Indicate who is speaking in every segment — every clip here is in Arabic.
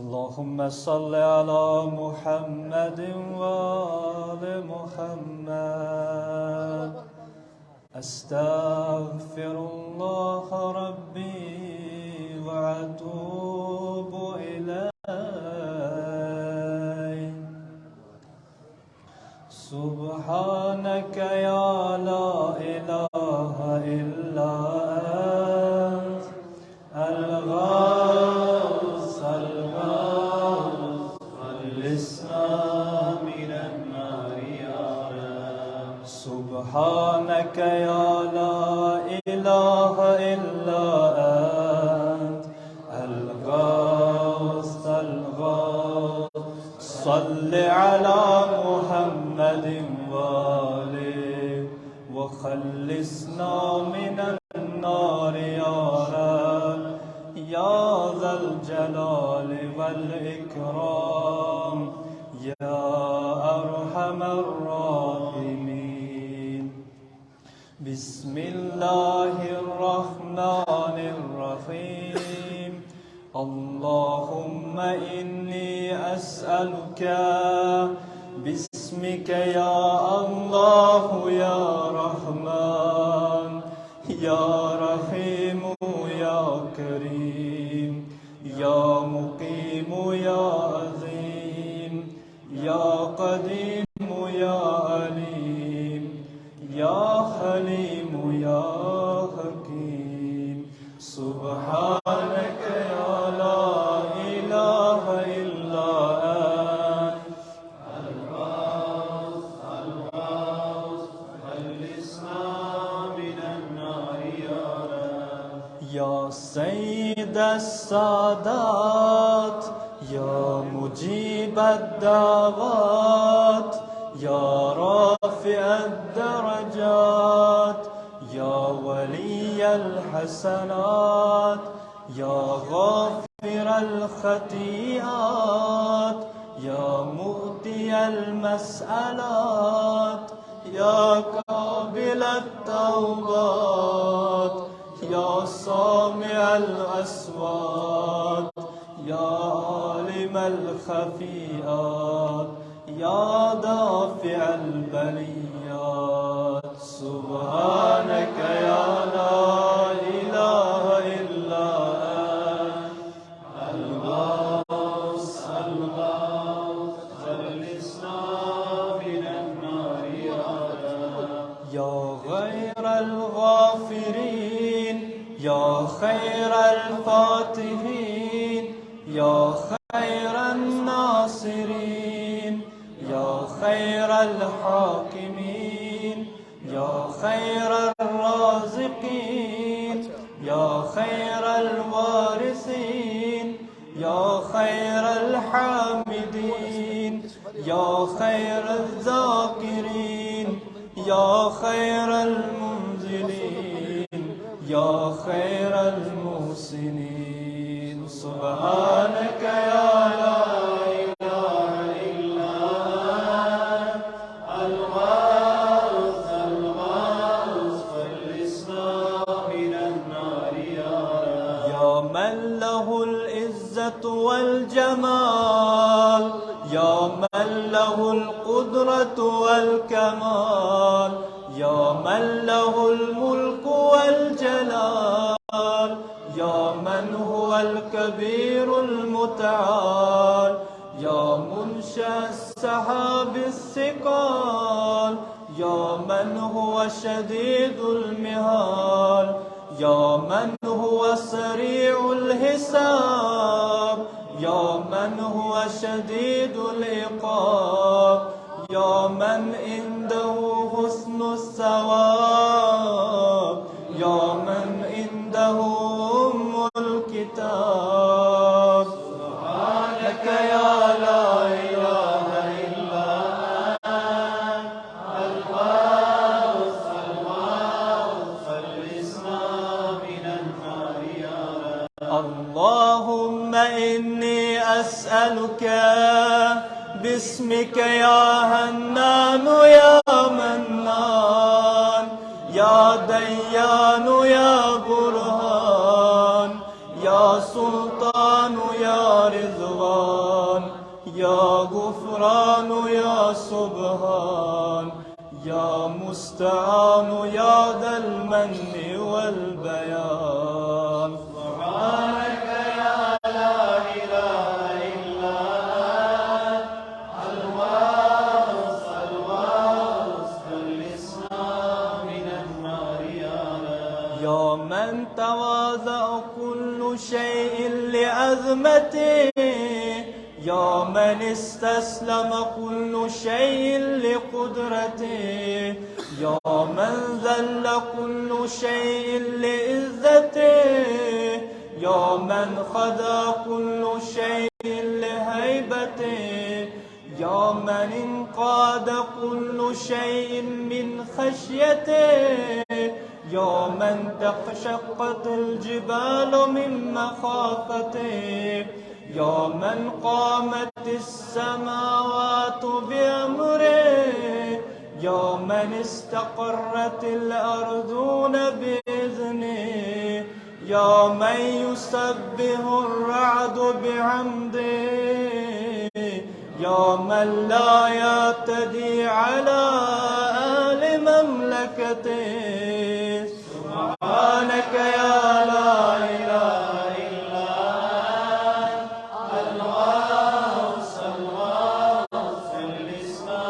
Speaker 1: اللهم صل على محمد وآل محمد. أستغفر الله ربي وأتوب إليه. سبحانك يا لا إله إلا أنت الغوث خلصنا من النار يا رب. سبحانك يا لا إله إلا أنت الغوث صل على محمد وآله وخلصنا من النار يا رب يا ذا الجلال والإكرام يا أرحم الراحمين. بسم الله الرحمن الرحيم. اللهم إني أسألك باسمك يا الله يا رحمن يا رحيم يا كريم يا مقيم يا عظيم يا قديم يا عليم يا حليم يا حكيم. سبحانك يا لا إله إلا أنت الغوث خلصنا من النار يا رب. يا سيد السادات يا مجيب الدعوات يا رافع الدرجات يا ولي الحسنات يا غافر الخطيئات يا مؤتي المسألات يا قابل التوبات يا سامع الأصوات يا عالم الخفيئات يا دافع البليات. سبحانك يا لا إله إلا أنت الغوث خلصنا من النار يا رب. يا غير الغافرين يا خير الفاتحين يا خير الناصرين يا خير الحاكمين يا خير الرازقين يا خير الوارثين يا خير الحامدين يا خير الذاكرين يا خير المنزلين يا خير المحسنين. سبحانك يا لا إله إلا أنت الغوث خلصنا من النار يا رب. يا من له العزة والجمال يا من له القدرة القدرة والكمال، يا من له الملك والجلال، يا من هو الكبير المتعال، يا منشأ السحاب الثقال، يا من هو شديد المهال، يا من هو سريع الحساب، يا من هو شديد العقاب، يا من عنده حسن الثواب، يا من عنده أم الكتاب. سبحانك يا لا إله إلا أنت الواحد خلصنا من النار يا رب. اللهم إني أسألك باسمك يا هنان يا منان يا ديان يا برهان يا سلطان يا رضوان يا غفران يا سبحان يا مستعان يا ذا المن والبيان. سبحانك يا لا إله إلا أنت الواحد خلصنا من النار يا رب. يا من تواضع كل شيء لعظمته، يا من استسلم كل شيء لقدرته، يا من ذل كل شيء لعزته، يا من خضع كل شيء لهيبته، يا من انقاد كل شيء من خشيته، يا من تشقت الجبال من مخافته، يا من قامت السماوات بأمره، يا من استقرت الأرضون بإذنه، يا من يسبح الرعد بحمده، يا من لا يعتدي على أهل مملكته. سبحانك يا لا إله إلا أنت الواحد خلصنا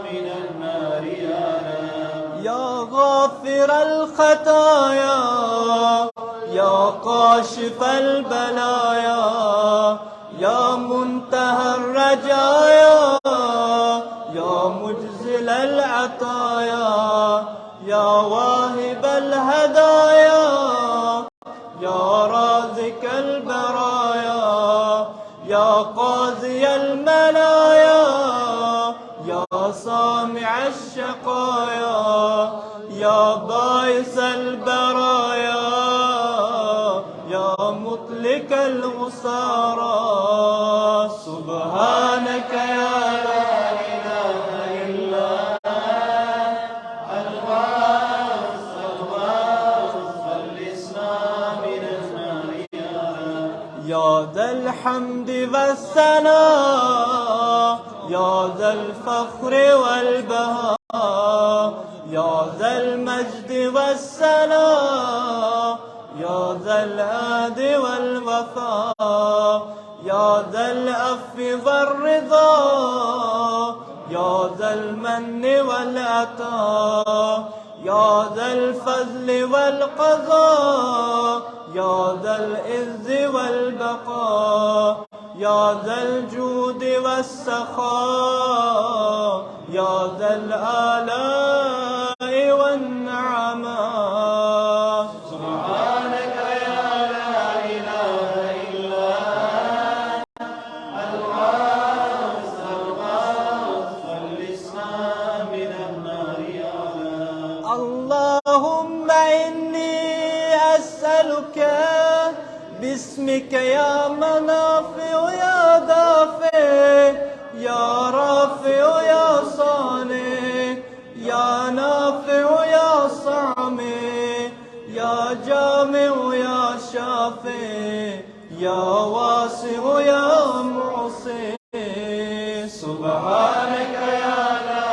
Speaker 1: من النار يا رب. يا غافر الخطايا يا كاشف البلايا يا منتهى الرجايا يا مجزل العطايا يا واهب الهدايا يا رازق البرايا يا قاضي المنايا يا سامع الشقايا يا باعث البرايا يا مطلق الأسارى. سبحانك يا لا إله إلا أنت الواحد خلصنا من النار يا رب. يا ذا الحمد والثناء يا ذا الفخر والبهاء يا ذا المجد والسلام يا ذا الهاد والوفاء يا ذا العفو والرضا يا ذا المن والعطاء يا ذا الفضل والقضاء يا ذا العز والبقاء يا ذا الجود والسخاء يا ذا الآلاء والنعماء. سبحانك يا لا إله إلا أنت الواحد خلصنا من النار يا رب. اللهم إني أسألك باسمك يا منافع يا دافع يا رافع يا صانع يا نافع يا صامع يا جامع يا شافع يا واسع يا معصي. سبحانك يا لا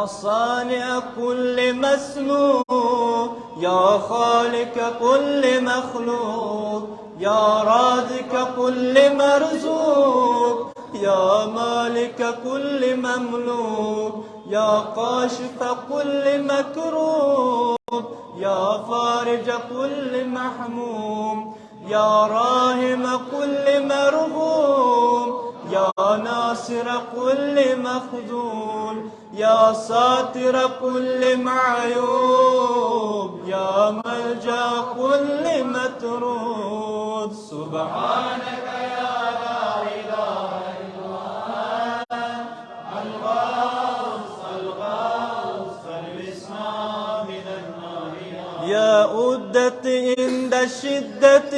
Speaker 1: يا صانع كل مسنون، يا خالق كل مخلوق، يا رازق كل مرزوق، يا مالك كل مملوك، يا كاشف كل مكروب، يا فارج كل محموم، يا راهم كل مرغوم، يا ناصر كل مخذول، يا ساتر كل معيوب، يا ملجأ كل مترود. سبحانك يا لا إله إلا أنت الغوث الإسلام من النار. يا أدتي عند الشدة،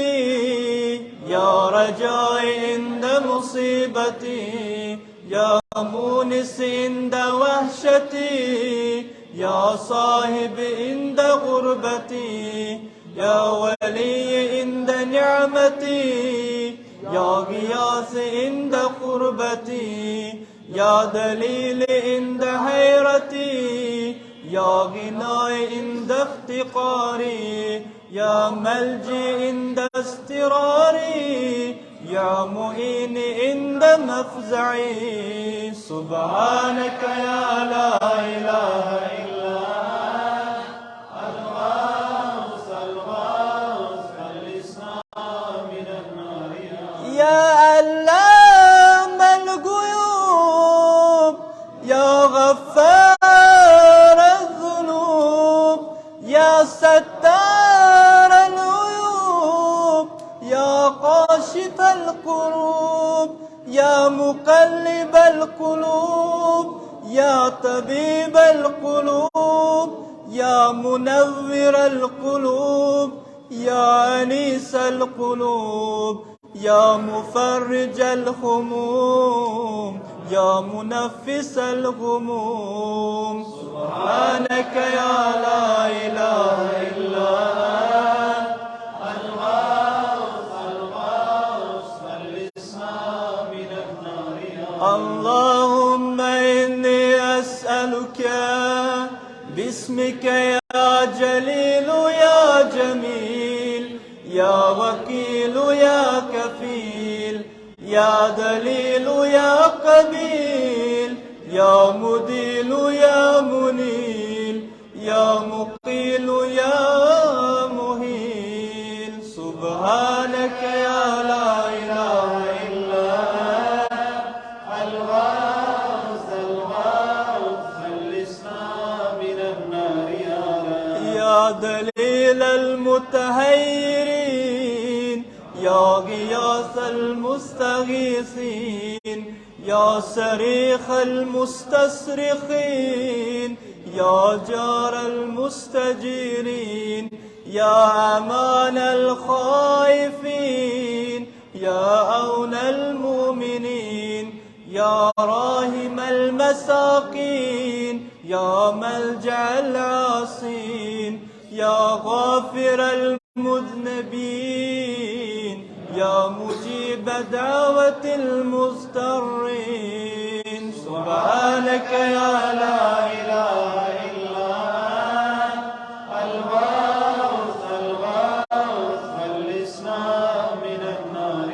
Speaker 1: يا رجائي عند مصيبتي، يا مونس عند وحشتي، يا صاحب عند غربتي، يا ولي عند نعمتي، يا غياث عند قربتي، يا دليل عند حيرتي، يا غناي عند افتقاري، يا ملجئ عند استراري، يا معين عند مفزعي. سبحانك يا لا إله إلا أنت الغوث الإسلام من النار. يا علام الغيوب، يا غفار الذنوب، يا ستار العيوب، يا كاشف الكروب، يا مقلب القلوب، يا طبيب القلوب، يا منور القلوب، يا أنيس القلوب، يا مفرج الهموم، يا منفس الغموم. سبحانك يا لا إله إلا اللهم إني أسألك باسمك يا جليل يا جميل، يا وكيل يا كفيل، يا دليل يا قبيل، يا مديل يا منيل، يا مقيل يا مهيل. سبحانك يا لا إله إلا الغوث الإسلام من النار. يا دليل المتهيرين، يا غياث المستغيثين، يا صريخ المستصرخين، يا جار المستجيرين، يا أمان الخائفين، يا عون المؤمنين، يا راحم المساكين، يا ملجأ العاصين، يا غافر المذنبين، يا مجيب دعوة المضطرين. سبحانك يا لا إله إلا الغوث الإسلام من النار.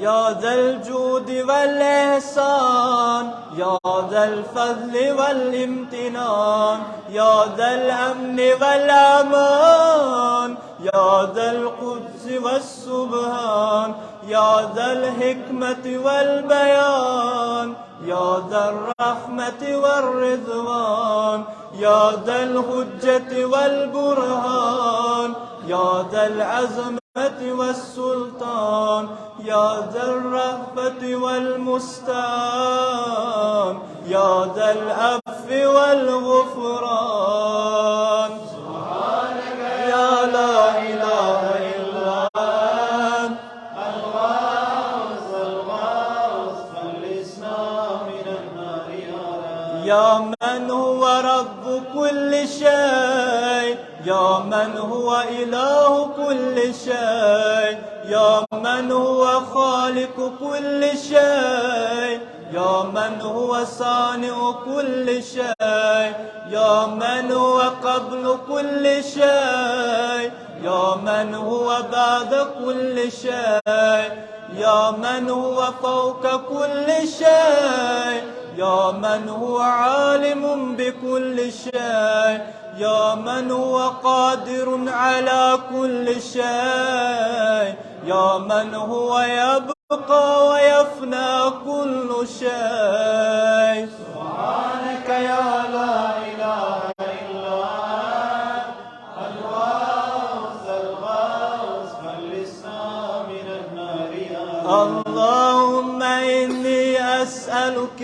Speaker 1: يا ذا الجود والإحسان، يا ذا الفضل والامتنان، يا ذا الأمن والأمان، يا ذا القدس والسبحان، يا ذا الحكمة والبيان، يا ذا الرحمة والرضوان، يا ذا الحجة والبرهان، يا ذا العزمة والسلطان، يا ذا الرأفة والمستعان، يا ذا العفو والغفران. سبحانك يا لا إله إلا الغوث الإسلام من النار. يا من هو رب كل شيء، يا من هو إله كل شيء، يا من هو خالق كل شيء، يا يا من هو صانع كل شيء، يا من هو قبل كل شيء، يا من هو بعد كل شيء، يا من هو فوق كل شيء، يا من هو عالم بكل شيء، يا من هو قادر على كل شيء، يا من هو يبقى ويفنى كل شيء. سبحانك يا لا إله إلا أنت الغوث الغوث خلصنا من النار يا اللهم إني أسألك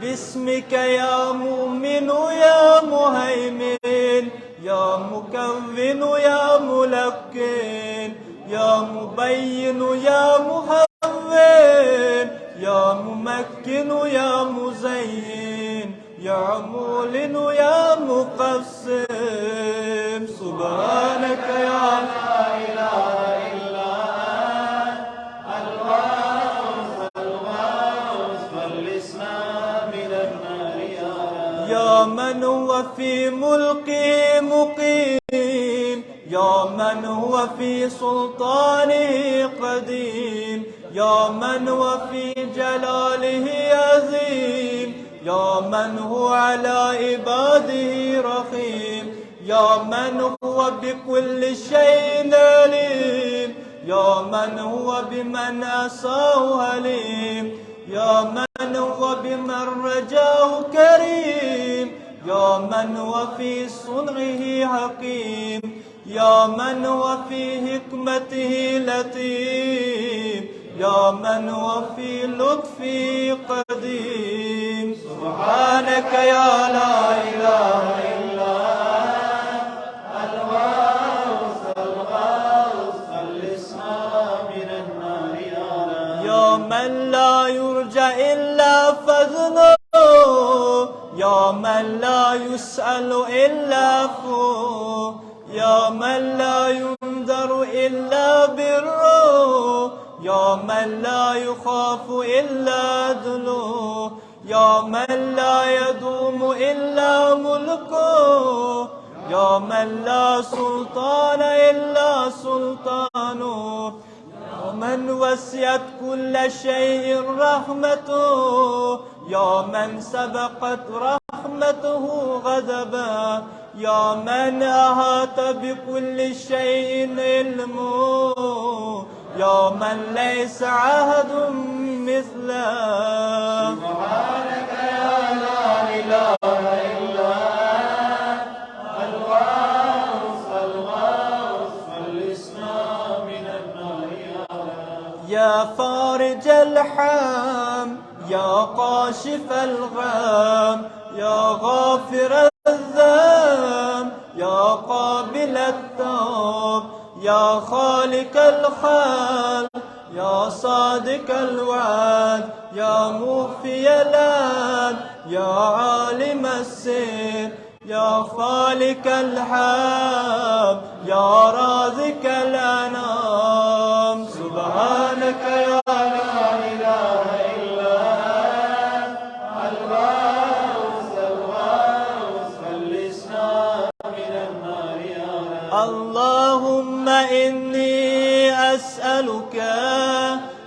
Speaker 1: باسمك يا مؤمن يا مهيمن يا مكون يا ملقن يا مبين يا مهون يا ممكن يا مزين يا مولن يا مقسم. سبحانك يا لا إله إلا أنت الغوث الغوث خلصنا من النار يا من هو في ملكه مقيم، يا من هو في سلطانه قديم، يا من هو في جلاله عظيم، يا من هو على عباده رحيم، يا من هو بكل شيء عليم، يا من هو بمن عصاه عليم، يا من هو بمن رجاه كريم، يا من هو في صنعه حكيم، يا من هو في حكمته لطيف، يا من هو في لطفه قديم. سبحانك يا لا إله إلا أنت الغوث الغوث خلصنا من النار يا من لا يرجى إلا فضله، يا من لا يسأل إلا فوق، يا من لا ينذر إلا بره، يا من لا يخاف إلا عدله، يا من لا يدوم إلا ملكه، يا من لا سلطان إلا سلطانه، يا من وسعت كل شيء رحمته، يا من سبقت رحمته غضبا، يا من أحاط بكل شيء علمه، يا من ليس عهد مثله. سبحانك يا لا إله إلا أنت الغوث الغوث خلصنا من النار يا فارج الحام، يا كاشف الغم، يا غافر الذنب، يا قابل التوب، يا خالق الخلق، يا صادق الوعد، يا موفي الأب، يا عالم السر، يا خالق الحب، يا رازق الأنام. سبحانك يا لا إله إلا أنت الغوث الغوث خلصنا من النار اللهم إني أسألك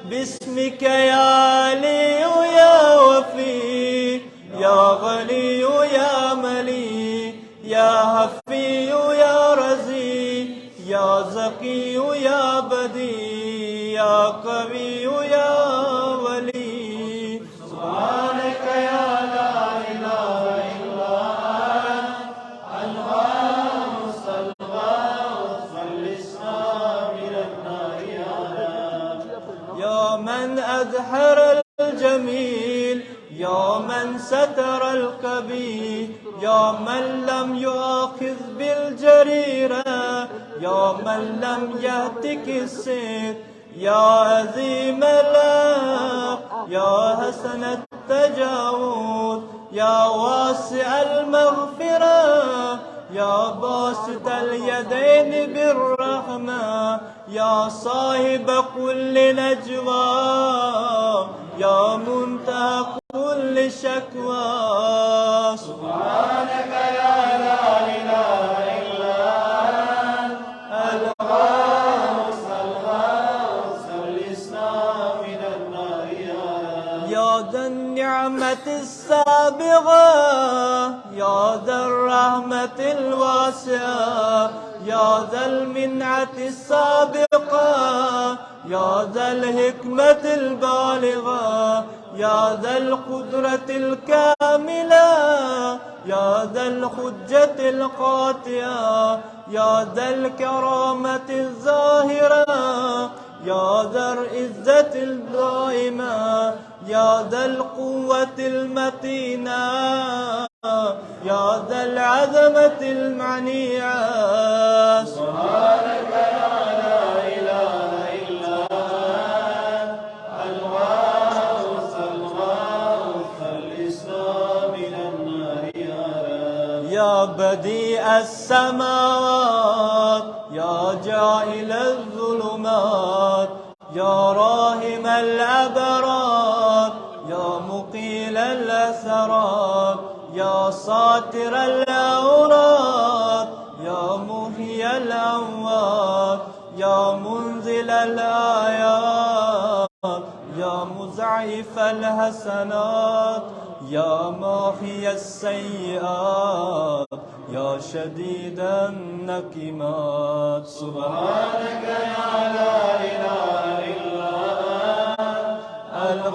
Speaker 1: باسمك يا علي يا وفي، يا غني يا ملي، يا حفي يا رزي، يا زكي يا بدي، يا قوي يا ولي. سبحانك يا لا إله إلا أنت الغوث الغوث خلصنا من النار يا من أظهر الجميل، يا من ستر الكبير، يا من لم يؤاخذ بالجريرة، يا من لم يهتك السيف، يا عظيم الأخ، يا حسن التجاوز، يا واسع المغفرة، يا باسط اليدين بالرحمة، يا صاحب كل نجوى، يا منتهى كل شكوى.
Speaker 2: سبحانك يا لا إله إلا أنت الغوث خلصنا من النار
Speaker 1: يا ذا النعمة السابغة، يا ذا الرحمة الواسعة، يا ذا المنعة السابقة، يا ذا الحكمة البالغة، يا ذا القدرة الكاملة، يا ذا الحجة القاطعة، يا ذا الكرامة الظاهرة، يا ذا العزة الدائمة، يا ذا القوة المتينة، يا ذا العظمة المعنية.
Speaker 2: سبحانك يا لا إله إلا أنت الغوث خلصنا من النار
Speaker 1: يا بديع السماوات، يا جاعل الظلمات، يا راحم الأبرار، يا مقيل الأسرار، يا ساتر العورات، يا محيي الأموات، يا منزل الآيات، يا مضاعف الحسنات، يا ماحي السيئات، يا شديد النكمات.
Speaker 2: سبحانك يا لا إله إلا أنت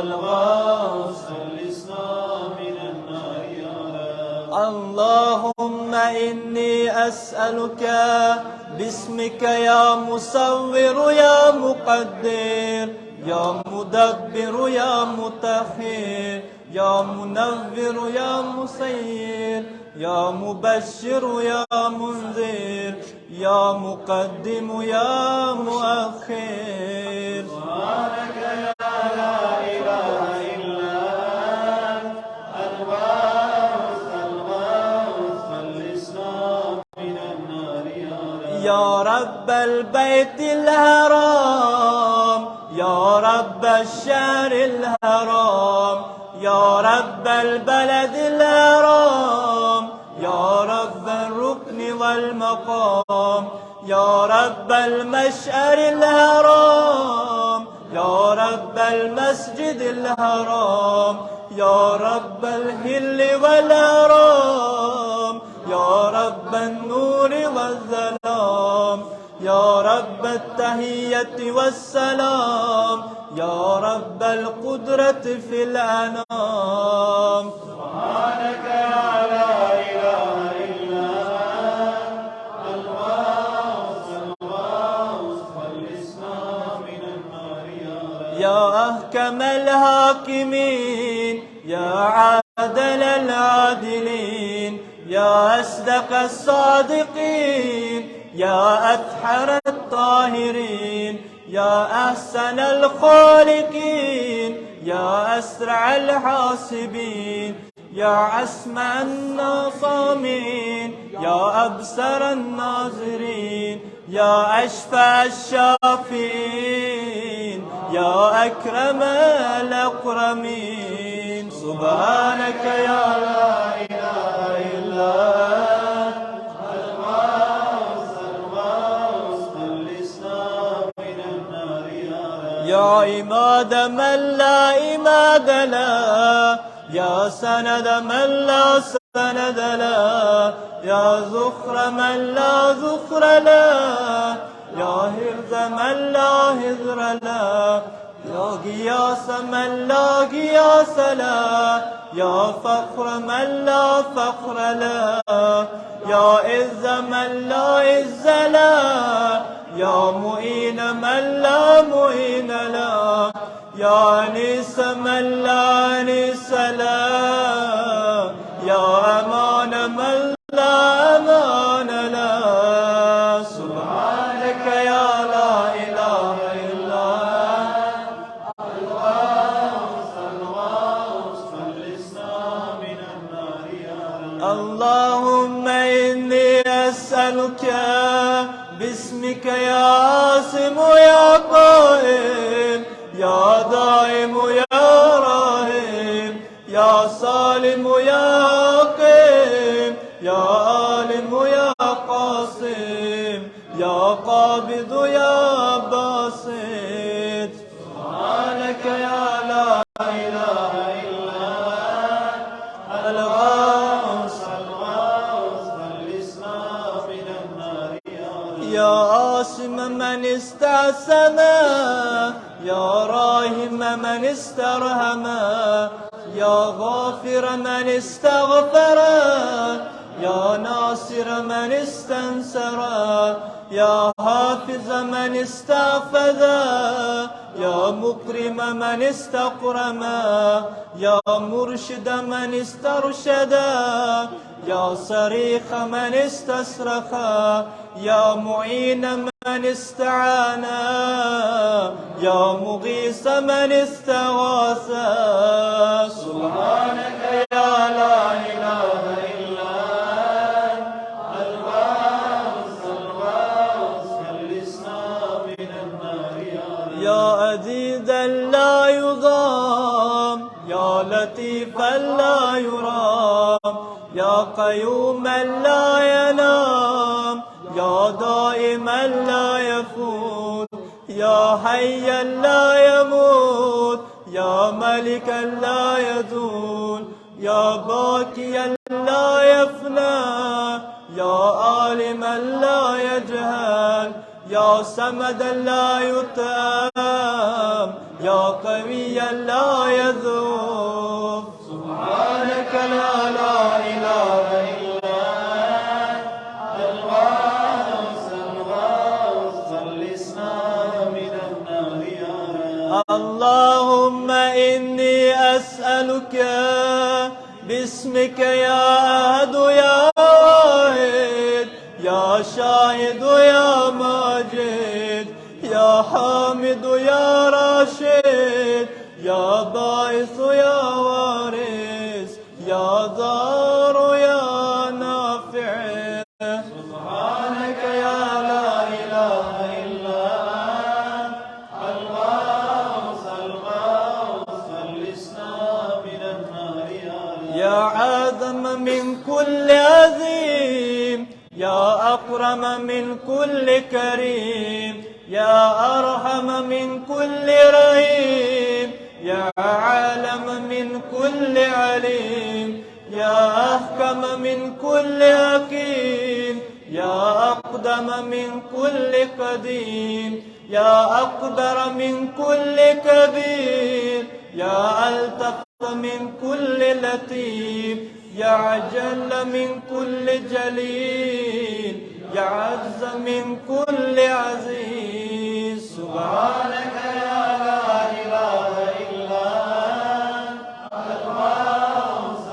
Speaker 2: الغوث خلصنا من النار
Speaker 1: اللهم إني أسألك باسمك يا مصور يا مقدر يا مدبر يا مطهر يا منور يا مسير يا مبشر يا منذر يا مقدم يا مؤخر.
Speaker 2: سبحانك يا لا إله إلا أنت الغوث خلصنا من النار
Speaker 1: يا رب البيت الحرام يا رب الشهر الحرام يا رب البلد الحرام يا رب الركن والمقام يا رب المشعر الحرام يا رب المسجد الحرام يا رب الهل والحرام يا رب النور والظلام يا رب التحية والسلام يا رب القدرة في الأنام.
Speaker 2: سبحانك يا لا إله إلا أنت الغوث خلصنا من النار
Speaker 1: يا أحكم الحاكمين يا عادل العادلين يا أصدق الصادقين يا أطهر الطاهرين يا أحسن الخالقين يا أسرع الحاسبين يا أسمع الناصمين يا أبصر الناظرين يا أشفى الشافين يا أكرم الأكرمين. سبحانك يا لا إله إلا يا عماد من لا عماد له يا سند من لا سند له يا ذخر من لا ذخر له يا هرز من لا هزر له يا غياث من لا غياث له يا فخر من لا فخر له يا عز من لا عز له يا معين من لا معين له يا أنيس من لا أنيس له يا أمان من لا أمان له. سبحانك يا لا إله إلا
Speaker 2: أنت الغوث خلصنا من النار
Speaker 1: اللهم إني أسألك باسمك يا عاصم يا قائم يا يا قابض يا باسط. سبحانك يا لا إله إلا أنت الغوث
Speaker 2: خلصنا من النار
Speaker 1: يا عاصم من استعصم، يا راهم من استرهم، يا غافر من استغفر، يا ناصر من استنصر، يا حافظ من استحفظ، يا مكرم من استكرم، يا مرشد من استرشد، يا صريخ من استصرخ، يا معين من استعان، يا مغيث من استغاث. سبحانك يا لا إله إلا
Speaker 2: الغوث خلصنا من النار
Speaker 1: يا عزيزا لا يضام، يا لطيفا لا يرام، يا قيوما لا ينام، يا دائما لا يفوت، يا حيا لا يموت، يا ملكا لا يزول، يا باكيا لا يفنى، يا عالما لا يجهل، يا صمدا لا يطعم، يا قويا لا يذوب. سبحانك لا إله إلا
Speaker 2: الغوث خلصنا من النار
Speaker 1: اللهم إني أسألك باسمك يا أحد يا واحد، يا شاهد يا ماجد، يا حامد يا راشد، يا باعث يا وارث، يا ضار يا نافع. سبحانك يا لا إله إلا
Speaker 2: خلصنا من النار
Speaker 1: يا عظم من كل عظيم، يا أكرم من كل كريم، يا أرحم من كل رحيم، يا عالم من كل عليم، يا أحكم من كل حكيم، يا أقدم من كل قديم، يا أقدر من كل كبير، يا ألطف من كل لطيف، يا أجل من كل جليل، يا عز من كل عزيز. سبحانك يا لا إله إلا
Speaker 2: الغوث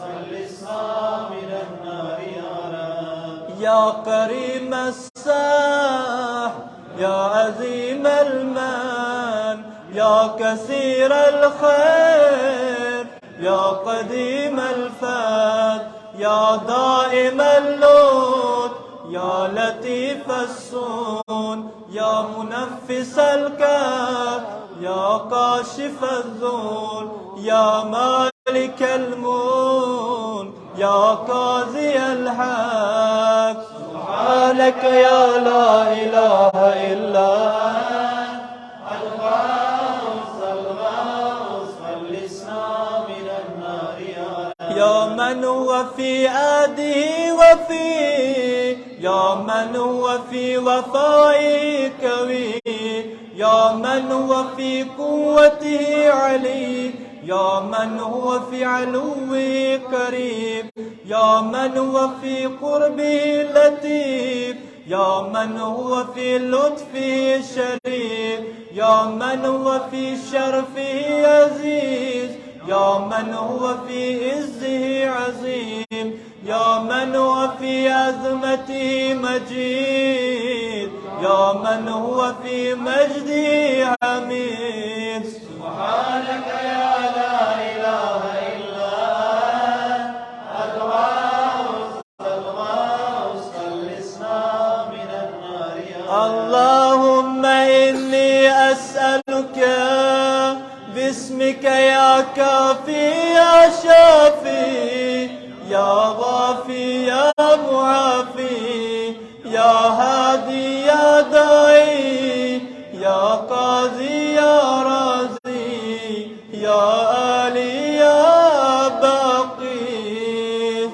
Speaker 2: خلصنا من النار
Speaker 1: يا كريم الساح، يا عظيم المن، يا كثير الخير، يا قديم الفضل، يا دائم اللطف، يا لطيف الصون، يا منفس الكرب، يا كاشف الذل، يا مالك الملك، يا قاضي الحق. سبحانك يا لا إله إلا
Speaker 2: الغوث خلصنا من النار
Speaker 1: يا من هو في عهده وفي، يا من هو في وفائه قوي، يا من هو في قوته علي، يا من هو في علوه قريب، يا من هو في قربه لطيف، يا من هو في لطفه شريف، يا من هو في شرفه عزيز، يا من هو في عزه عظيم، يا من هو في عظمته مجيد، يا من هو في مجده حميد.
Speaker 2: سبحانك يا لا إله إلا الغوث خلصنا من النار
Speaker 1: اللهم إني أسألك باسمك يا كافي يا شافي، يا غافي يا معافي، يا هادي يا داعي يا قاضي يا رازي يا آلي يا باقي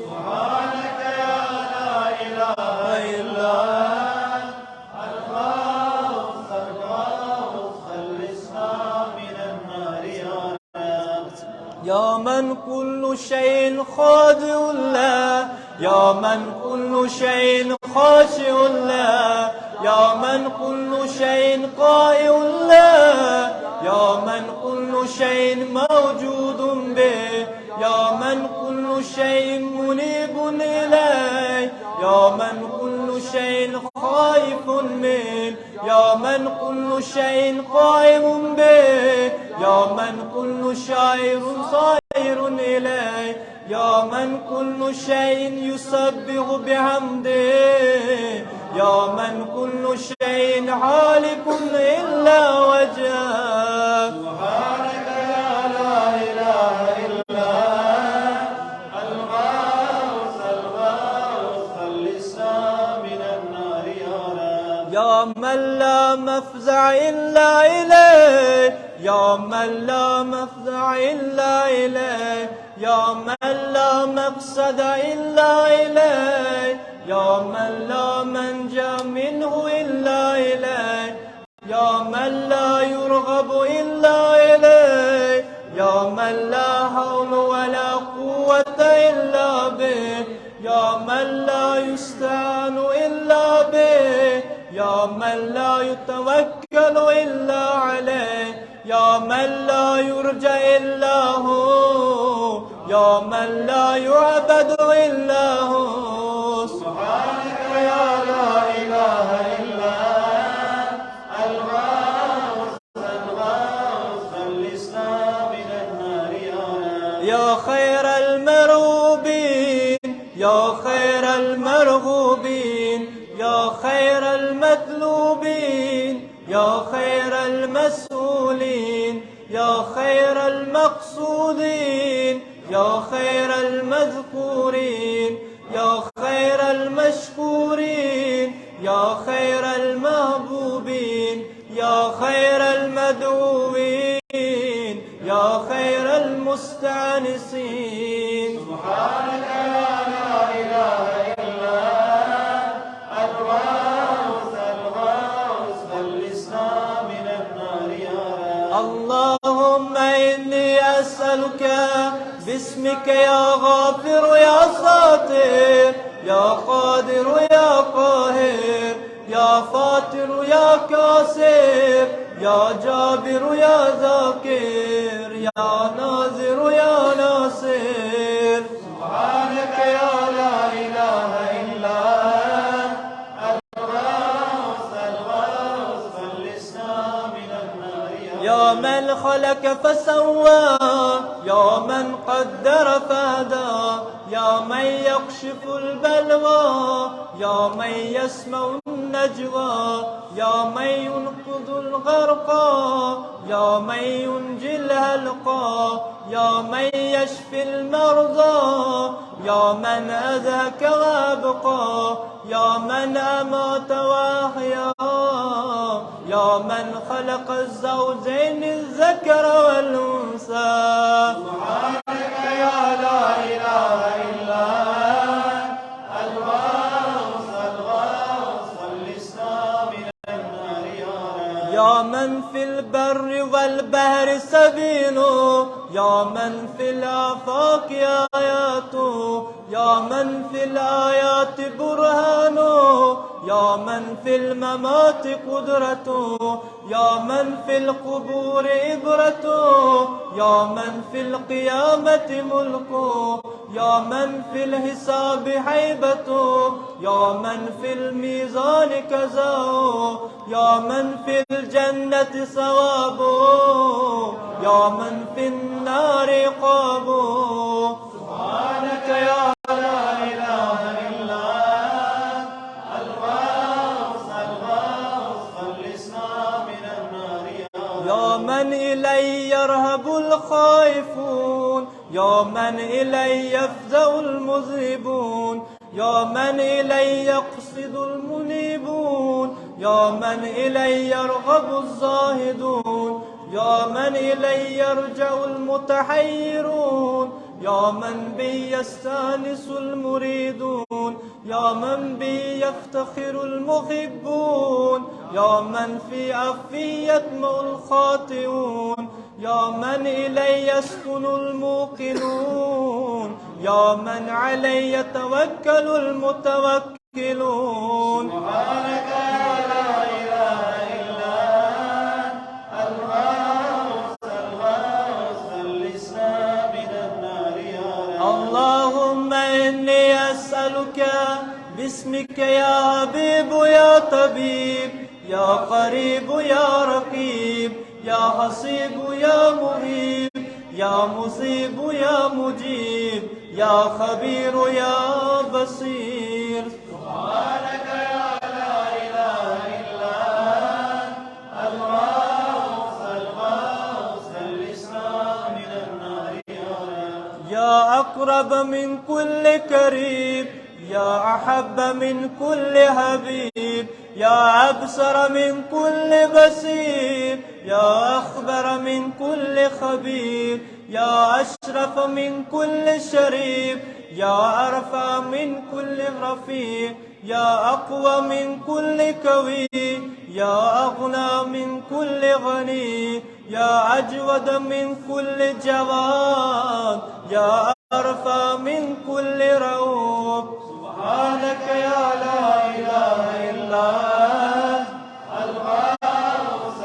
Speaker 2: سبحانك يا لا إله إلا أنت الغوث الغوث خلصنا من النار
Speaker 1: يا من كل شيء خاضع له يا من كل شيء خاشع له يا من كل شيء قائع له يا من كل شيء موجود به يا من كل شيء منيب إليه يا من كل شيء خائف منه يا من كل شيء قائم به يا من كل شاعر صائر إليه يا من كل شيء يسبح بحمده يا من كل شيء حالك إلا وجهه
Speaker 2: سبحانك يا لا إله إلا الغوث الغوث خلصنا من النار
Speaker 1: يا من لا مفزع إلا إليه يا من لا مفزع إلا إليه يا من لا مقصد إلا إليه يا من لا منجا منه إلا إليه يا من لا يرغب إلا إليه يا من لا حول ولا قوة إلا به يا من لا يستعان إلا به يا من لا يتوكل إلا عليه يا من لا يرجى إلا هو يا من لا يعبد إلا هو
Speaker 2: سبحانك يا لا إله إلا الغوث الغوث خلصنا من النار
Speaker 1: يا خير المرغوبين يا خير المرغوبين يا خير المطلوبين يا خير المسؤولين يا خير المقصودين يا خير المذكورين يا خير المشكورين يا خير المحبوبين يا خير المدعوين يا خير المستأنسين
Speaker 2: سبحانك يا لا إله إلا الغوث الغوث خلصنا من النار
Speaker 1: اللهم إني أسألك باسمك يا غافر يا ساتر يا قادر يا قاهر يا فاتر يا كاسر يا جابر يا ذاكر يا ناظر يا ناصر
Speaker 2: سبحانك يا لا إله إلا الغوث الغوث خلصنا من النار
Speaker 1: يا من خلق فسوى يا من قدر فهدى يا من يكشف البلوى يا من يسمع النجوى يا من ينقذ الغرقى يا من ينجي الهلقى يا من يشفي المرضى يا من أذهك وأبقى يا من أمات وأحيا يا من خلق الزوجين الذكر والأنثى
Speaker 2: سبحانك يا لا إله إلا الغوث الغوث خلصنا من النار
Speaker 1: يا من في البر والبحر سبيله يا من في الآفاق آياته يا من في الآيات برهانه يا من في الممات قدرته يا من في القبور إبرته يا من في القيامة ملكه يا من في الحساب هيبته يا من في الميزان كزاه يا من في الجنة ثوابه يا من في النار عقابه
Speaker 2: سبحانك يا لا إله إلا الغوث الغوث خلصنا من النار
Speaker 1: يا من إلي يرهب الخائفون يا من إلي يفزع المذنبون يا من إلي يقصد المنيبون يا من إليه يرغب الزاهدون، يا من إليه يرجع المتحيرون، يا من به يستانس المريدون، يا من به يفتخر المحبون، يا من في عفوه يطمع الخاطئون، يا من إليه يسكن الموقنون، يا من عليه يتوكل المتوكلون.
Speaker 2: سبحانك يا لا إله إلا أنت الغوث خلصنا من النار يا رب.
Speaker 1: اللهم إني أسألك باسمك يا حبيب يا طبيب يا قريب يا رقيب يا حسيب يا مهيب يا مصيب يا مجيب يا خبير يا بصير.
Speaker 2: سبحانك يا لا إله إلا أنت الغوث خلصنا من النار يا رب.
Speaker 1: يا أقرب من كل قريب يا أحب من كل حبيب يا أبصر من كل بصير يا أخبر من كل خبير يا أشرف من كل شريف يا أرفع من كل رفيع يا أقوى من كل قوي يا أغنى من كل غني يا أجود من كل جواد يا أرفع من كل رؤوف.
Speaker 2: سبحانك يا لا إله إلا أنت الغوث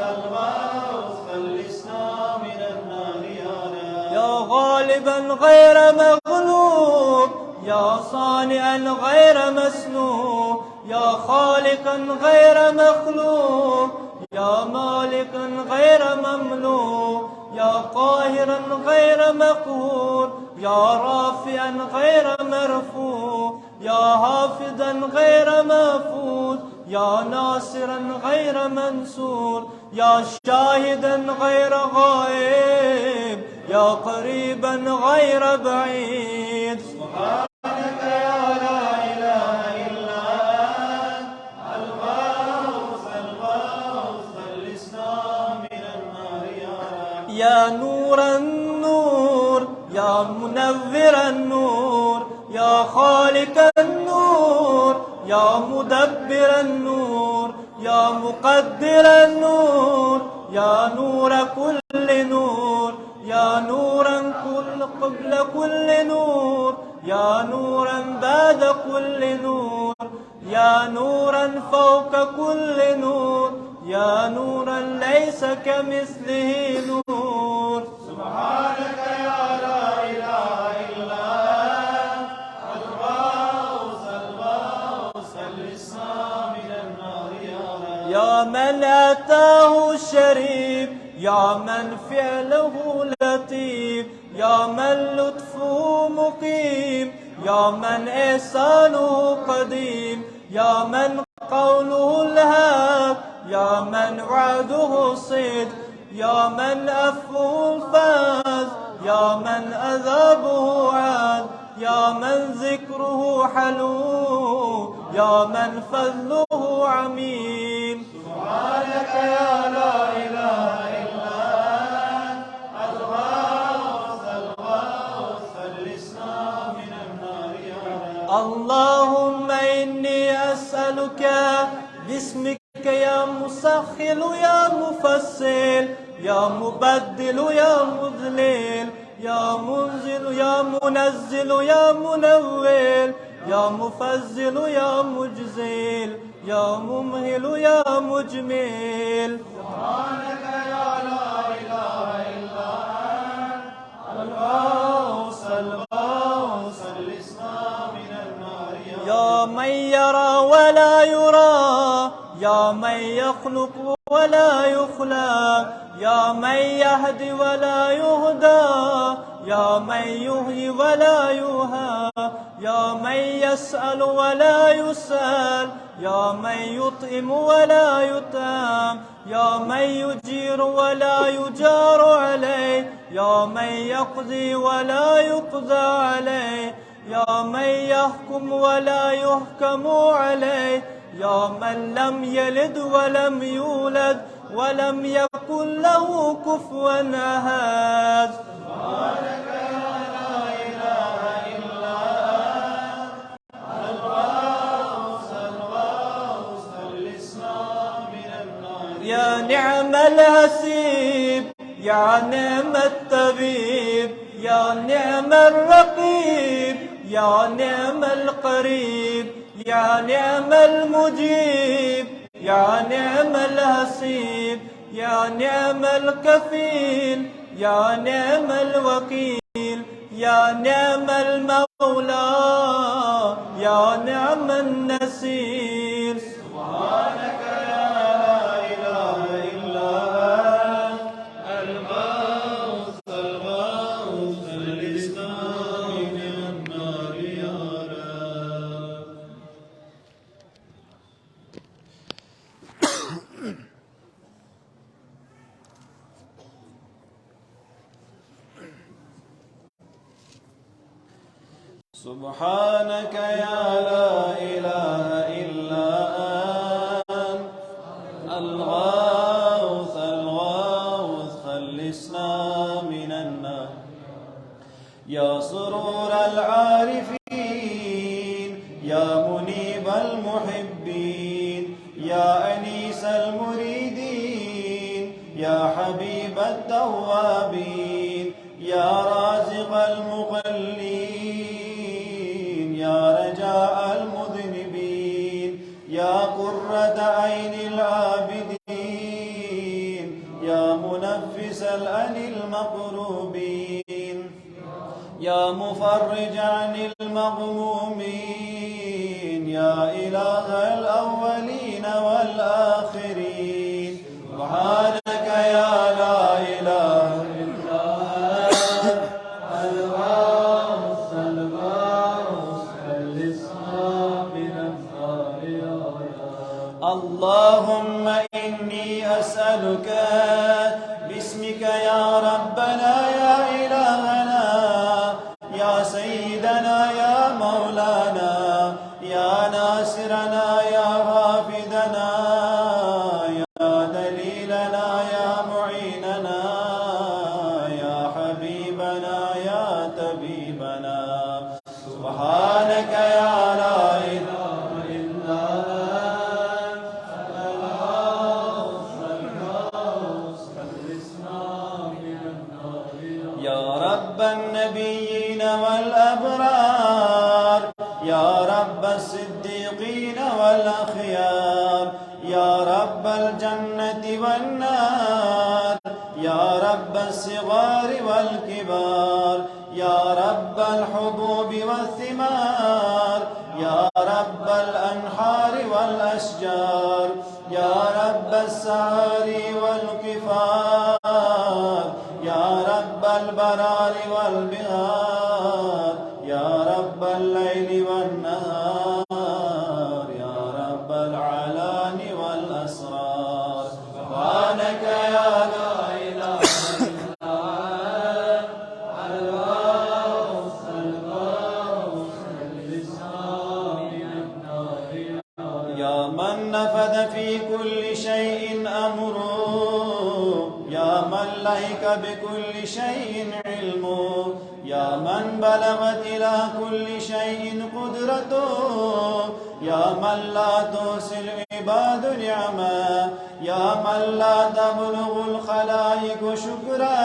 Speaker 2: خلصنا من النار يا رب.
Speaker 1: يا غالبا غير مغلوب يا صانعا غير مسلوب يا خالقا غير مخلوق يا مالكا غير مملوك يا قاهرا غير مقهور يا رافعا غير مرفوع يا حافظا غير محفوظ يا ناصرا غير منصور يا شاهدا غير غائب يا قريبا غير بعيد.
Speaker 2: سبحانك يا لا إله إلا أنت الغوث خلصنا من النار يا رب.
Speaker 1: يا نور النور يا منور النور يا خالق النور يا مدبر النور يا مقدر النور يا نور كل نور يا نورا قبل كل نور يا نورا بعد كل نور يا نورا فوق كل نور يا نورا ليس كمثله نور.
Speaker 2: سبحانك يا لا إله إلا أنت الغوث خلصنا من النار يا رب.
Speaker 1: يا من أتاه الشريف يا من فعله لطيف يا من لطفه مقيم يا من إحسانه قديم يا من قوله الحق يا من وعده صدق يا من عفوه الفاز يا من عذابه عاد يا من ذكره حلو يا من فضله عميم.
Speaker 2: سبحانك يا لا إله إلا أنت الغوث خلصنا من النار يا رب.
Speaker 1: اللهم إني أسألك باسمك يا مسخل يا مفصل يا مبدل يا مذلل يا منزل يا منزل يا منول يا مفزل يا مجزل يا ممهل يا مجمل.
Speaker 2: سبحانك يا لا إله إلا أنت الغوث خلصنا من النار
Speaker 1: يا من يرى ولا يرى يا من يخلق ولا يخلق يا من يهدي ولا يهدى يا من يحيي ولا يحيى يا من يسأل ولا يسأل يا من يطعم ولا يطعم يا من يجير ولا يجار عليه يا من يقضي ولا يقضى عليه يا من يحكم ولا يحكم عليه يا من لم يلد ولم يولد ولم يكن له كفوا أحد.
Speaker 2: سبحانك يا لا إله إلا أنت الغوث خلصنا من النار.
Speaker 1: يا نعم الحسيب يا نعم الطبيب يا نعم الرقيب يا نعم القريب يا نعم المجيب يا نعم الحسيب يا نعم الكفيل يا نعم الوكيل يا نعم المولى يا نعم النصير.
Speaker 2: سبحانك يا لا إله إلا أنت الغوث خلصنا من النار يا رب. سبحانك يا لا إله إلا أنت الغوث خلصنا من النار. يا سرور العارفين يا منيب المحبين يا أنيس المريدين يا حبيب التوابين يا رازق المقلين يا رجاء المذنبين يا قرة عين العابدين يا منفس الأن المقروبين يا مفرج عن المغمومين يا إله الأولين والآخرين. سبحانك يا لا إله إلا أنت الغوث خلصنا من النار يا رب. اللهم إني أسألك باسمك يا ربنا يا إلهنا يا سيدنا يا مولانا يا ناصرنا يا حافظنا يا دليلنا يا معيننا يا حبيبنا يا طبيبنا. سبحانك يا لا إله إلا أنت الغوث خلصنا من النار يا رب النبيين والأبرار يا رب الصديقين والأخيار يا رب الجنة والنار يا رب الصغار والكبار يا رب الحبوب والثمار يا رب الأنحار والأشجار يا رب السعار والكفار يا رب البرار والبغار يا رب الليل والنهار يا رب العلان والأسرار. سبحانك يا لا إله إلا أنت الغوث خلصنا من النار يا من نفذ في كل شيء أمره يا من لهك بكل شيء علمه يا من بلغت إلى كل شيء قدرته يا من لا تحصي العباد نعما يا من لا تبلغ الخلائق شكرا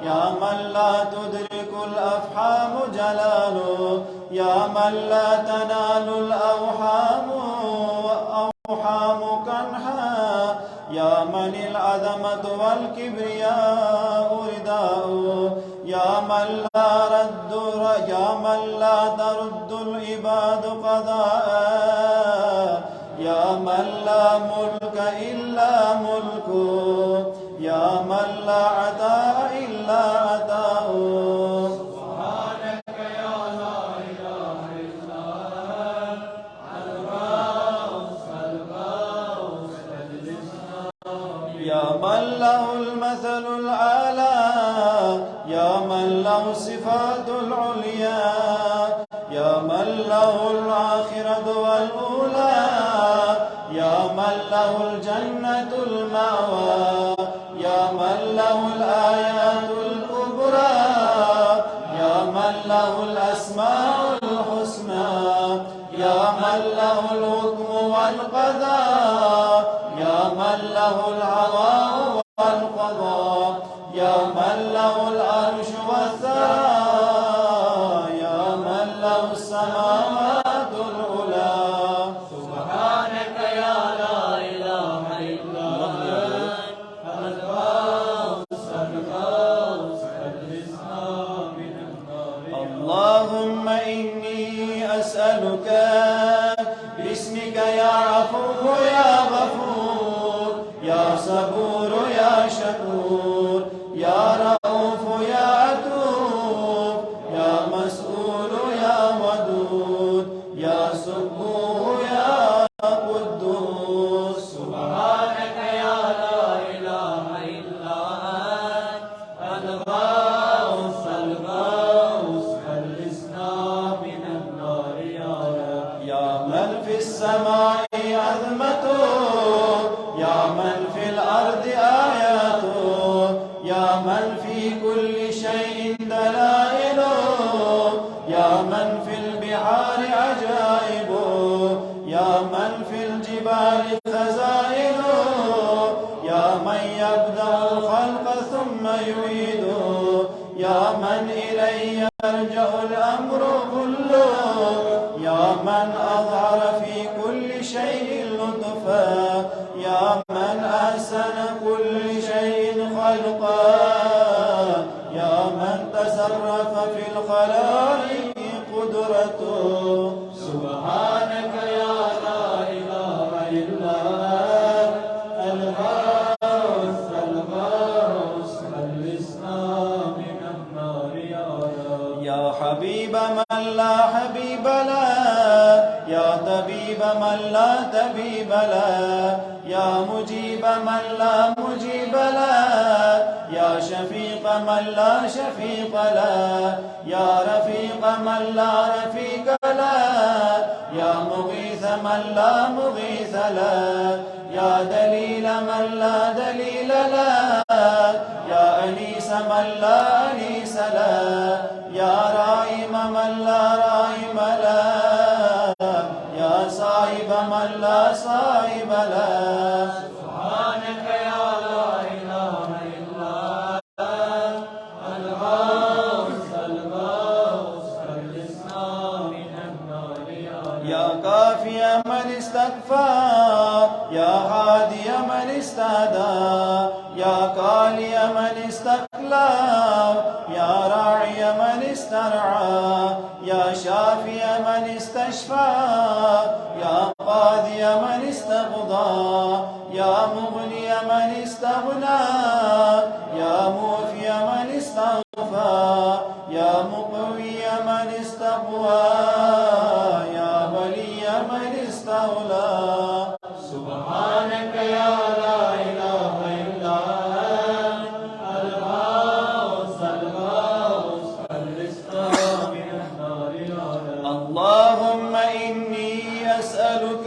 Speaker 2: يا من لا تدرك الأفحام جلاله يا من لا تنال الأوحام كنحا يا من العظمة والكبرياء رداؤه يا من لا ترد العباد قضاء يا من لا ملك إلا ملكه يا من لا عطاء إلا عطاؤه. سبحانك يا لا إله إلا يا من له المثل الأعلى يا من له الصفات العليا يا من له الآخرة والأولى من له الجنة المأوى يا من له الآيات الكبرى يا من له الأسماء الحسنى يا من له الحكم والقضاء يا من له العطاء والقضاء يا من له العرش والثرى يا من له السماوات العلى
Speaker 1: سبحانك يا لا إله إلا أنت الغوث الغوث أجلسنا من النار.
Speaker 2: اللهم إني أسألك باسمك يا عفو يا غفور يا صبور يا شكور يا رؤوف يا عتوب يا مسؤول يا ودود يا سبوح يا قدوس.
Speaker 1: سبحانك يا لا إله إلا أنت الغوث الغوث أجلسنا من النار يا رب.
Speaker 2: يا من في السماء عظمته يا من في الأرض آياته يا من في كل شيء دلائله يا من في البحار عجائبه يا من في الجبال خزائنه يا من يبدأ الخلق ثم يعيده يا من إليه يرجع الأمر كله يا من أظهر في كل شيء لطفا يا من أحسن كل شيء خلقا يا من تصرف في الخلائق قدرته.
Speaker 1: سبحانك يا لا إله إلا الغوث الغوث أجلسنا من النار يا رب.
Speaker 2: يا حبيب من لا حبيب له يا طبيب من لا طبيب له يا مجيب من لا مجيب له يا شفيق من لا شفيق له يا رفيق من لا رفيق له يا مغيث من لا مغيث له يا دليل من لا دليل له يا أنيس من لا أنيس له يا رائم من لا رائم له يا صاحب من لا صاحب له.
Speaker 1: سبحانك يا لا إله إلا الغوث الغوث أجلسنا من النار
Speaker 2: يا كافي من استكفى يا هادي من استهدى يا قالي من استقلى يا راعي من استرعى يا شافي من استشفى يا قاضي من استقضى يا مغني من استغنى يا موفي من استغفى يا مقوي من استقوى يا ولي من استولى.
Speaker 1: سبحانك يا لا إله إلا الغوث الغوث أجلسنا من النار يا رب.
Speaker 2: اللهم إني أسألك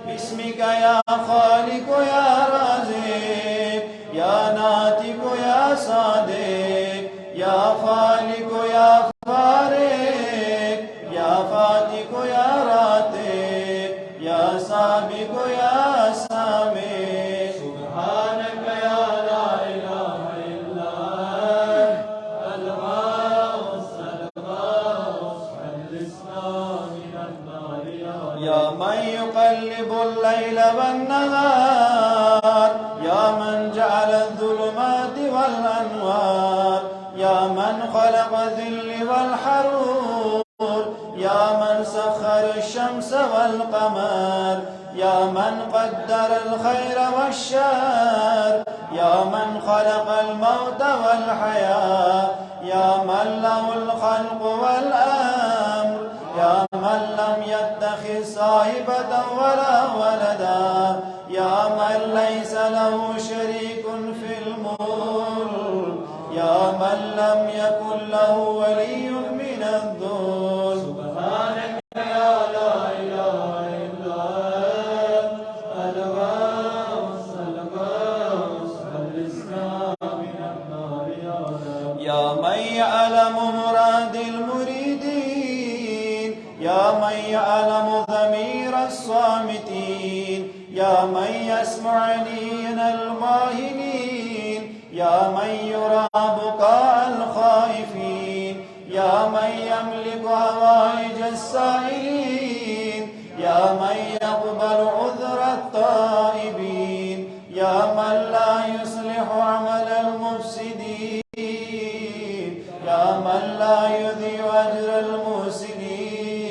Speaker 2: باسمك يا خالق يا رازق يا ناطق يا صادق يا خالق يا فارق يا فاتق يا راتق يا سابق يا سامي.
Speaker 1: سبحانك يا لا إله إلا الغوث الغوث أجلسنا من النار
Speaker 2: يا من يقلب الليل والنهار يا من جعل الظلمات والأنوار يا من خلق الذل والحرور يا من سخر الشمس والقمر يا من قدر الخير والشر يا من خلق الموت والحياة يا من له الخلق والأمر يا من لم يتخذ صاحبة ولا ولدا يا من ليس له شريك في الملك يا من لم يكن له ولي من الذل.
Speaker 1: سبحانك يا لا إله إلا
Speaker 2: يا من يسمعني من الماهنين، يا من يرى بكاء الخائفين، يا من يملك هوائج السائلين، يا من يقبل عذر التائبين، يا من لا يصلح عمل المفسدين، يا من لا يضيع أجر المحسنين،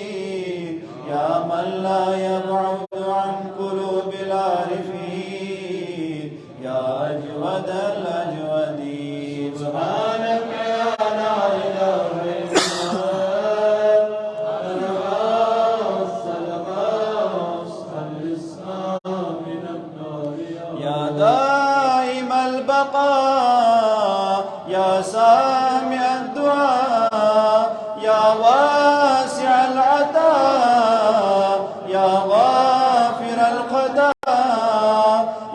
Speaker 2: يا من لا يبعد عن قلوب العارفين، يا أجود الأجودين. سبحانك يا لا إله إلا أنت يا دائم البقاء، يا سامع الدعاء، يا واسع العطاء، يا غافر الخطايا،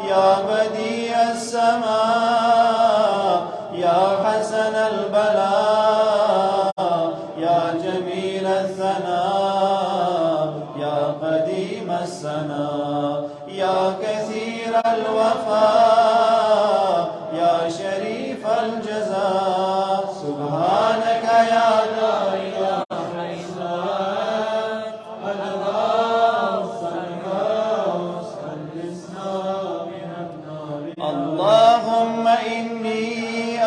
Speaker 2: يا بديع السماء، يا حسن البلاء، يا جميل الثناء، يا قديم السناء، يا كثير الوفاء، يا شريف الجزاء. سبحانك يا لا إله إلا أنت اللهم إني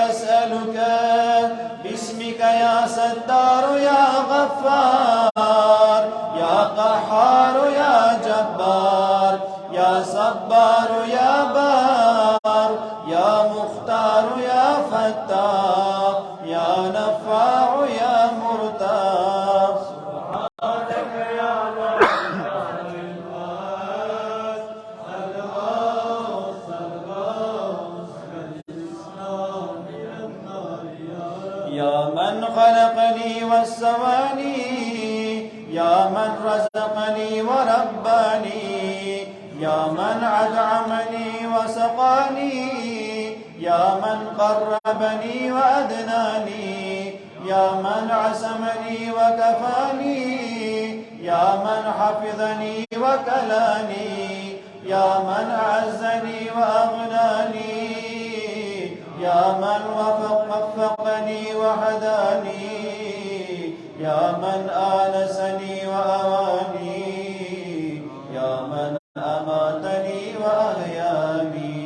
Speaker 2: أسألك باسمك يا ستار يا غفار، يا قهار يا جبار، يا صبار يا بار، يا مختار يا فتاح، يا نفاع يا مرتاح. سبحانك يا لا إله إلا أنت يا من خلقني وسواني، يا من رزقني ورباني، يا من أطعمني وسقاني، يا من قربني وأدناني، يا من عصمني وكفاني، يا من حفظني وكلاني، يا من أعزني وأغناني، يا من وفقني وهداني، يا من آنسني وأواني، يا من أماتني وأحياني.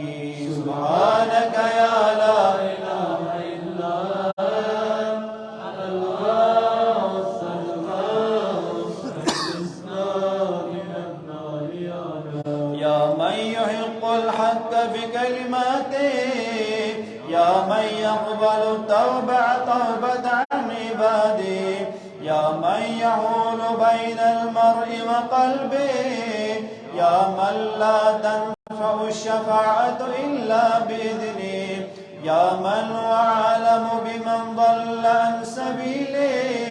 Speaker 2: سبحانك يا لا إله إلا أنت يا من يحق الحق بكلماته، يا من يقبل توبة عن عباده، يا من يحول بين المرء وقلبه، يا من لا تنفع الشفاعة إلا بإذنه، يا من هو أعلم بمن ضل عن سبيله،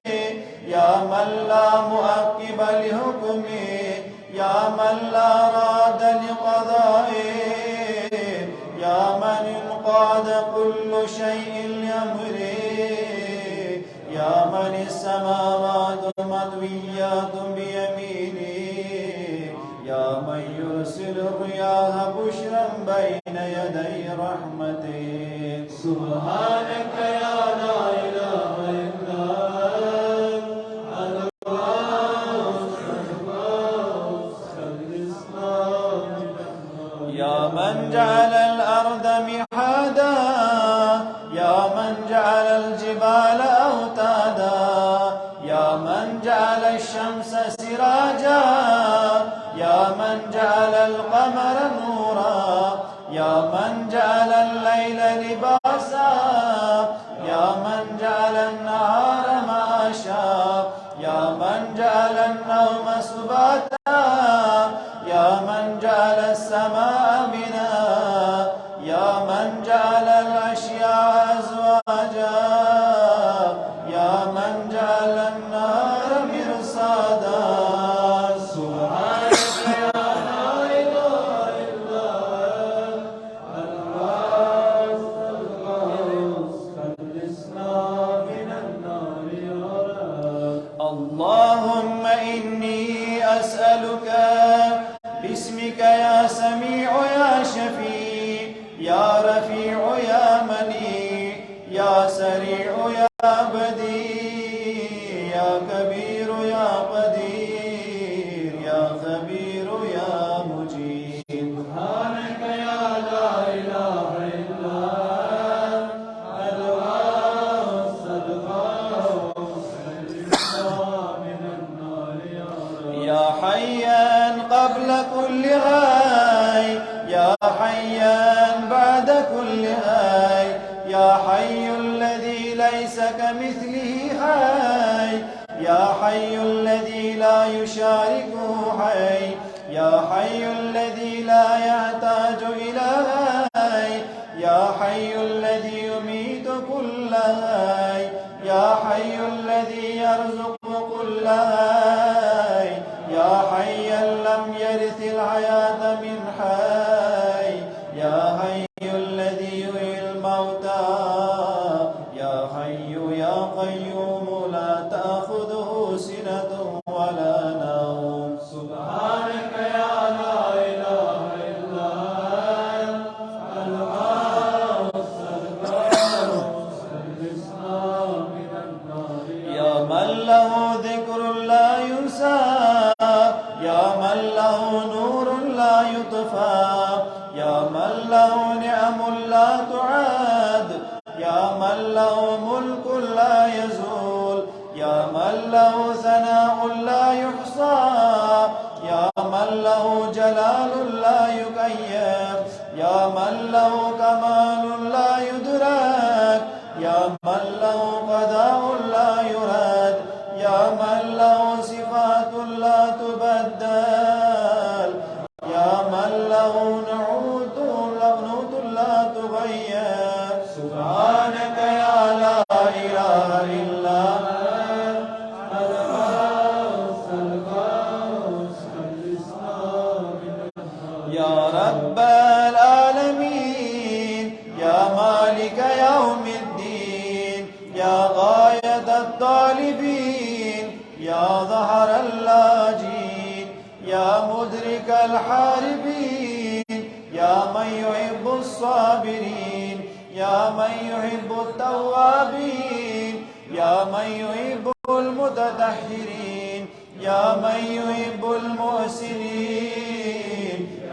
Speaker 2: يا من لا مؤقب لحكمه، يا من لا راد لقضائه، يا من انقاد كل شيء لأمره، يا من السماوات مطويات بيمينه، يا من يرسل الرياح بشرا بين يدي رحمته. سبحانك يا لا إله إلا أنت يا من جعل الأرض مهادا، يا من جعل الجبال أوتادا، يا من جعل الشمس سراجا، يا من جعل القمر نورا، يا من جعل الليل لباسا، يا من جعل النهار معاشا، يا من جعل النوم سباتا، يا من جعل السماء بناء، يا من جعل الأشياء أزواجا، يا من جعل النهار مرصادا. سبحانك يا لا إله إلا اللهم إني أسألك باسمك يا سميع يا شفيع يا رفيع يا منيع يا سريع يا بديع يا كبير يا قدير يا خبير يا مجيب. سبحانك يا لا إله إلا أنت يا حيا قبل كل هاي يا حيا بعد كل هاي يا حي الذي ليس كمثله حي يا حي الذي لا يشاركه حي يا حي الذي لا يحتاج إلى هاي يا حي الذي يميت كل هاي يا حي الذي يرزق كل هاي يا حيا لم يرث الحياة من حي يا حي الذي يحيي الموتى يا حي يا قيوم لا تأخذه سنة ولا نوم. سبحانك يا لا إله إلا يا من له ذكر لا ينسى يا من له نور لا يطفى يا من له نعم لا تعاد يا من له ملك لا يزول يا من له ثناء لا يحصى يا من له جلال لا يكيف يا من له كمال لا يدرك يا من له قضاء لا يراد يا من له صفات لا تبدل يا من له نعوت لا تغير. سبحانك يا لا إله إلا يا رب العالمين يا مالك يوم الدين يا غاية الطالبين يا ظهر اللاجين يا مدرك الحاربين يا من يحب الصابرين يا من يحب التوابين يا من يحب المتطهرين يا من يحب المحسنين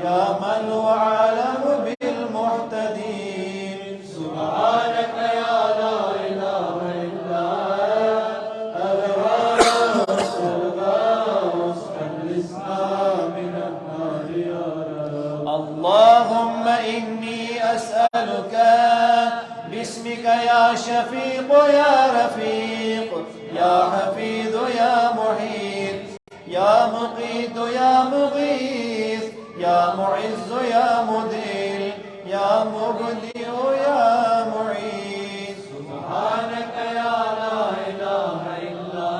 Speaker 2: يا من هو أعلم بالمهتدين. سبحانك يا لا إله إلا اللهم إني أسألك باسمك يا شفيق يا رفيق يا حفيظ يا محيط يا مقيت يا مغيث يا معز يا مذل يا مبدئ يا معيد. سبحانك يا لا إله إلا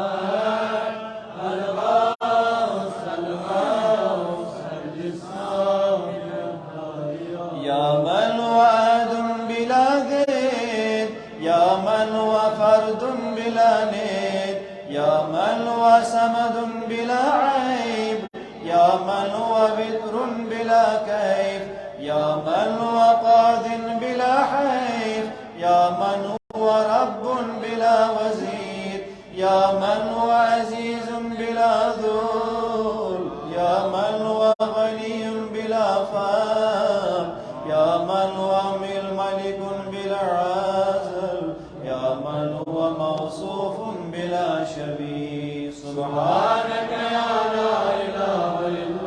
Speaker 2: يا من وعد بلا ذل يا من وفرد بلا ند يا من وسمد بلا عيب يا من وبتر بلا كيف يا من وقاض بلا حيف يا من هو رب بلا وزير يا من هو عزيز بلا ذل يا من هو غني بلا فام يا من هو ملك بلا عازل يا من هو موصوف بلا شبيه. سبحانك يا لا إله إلا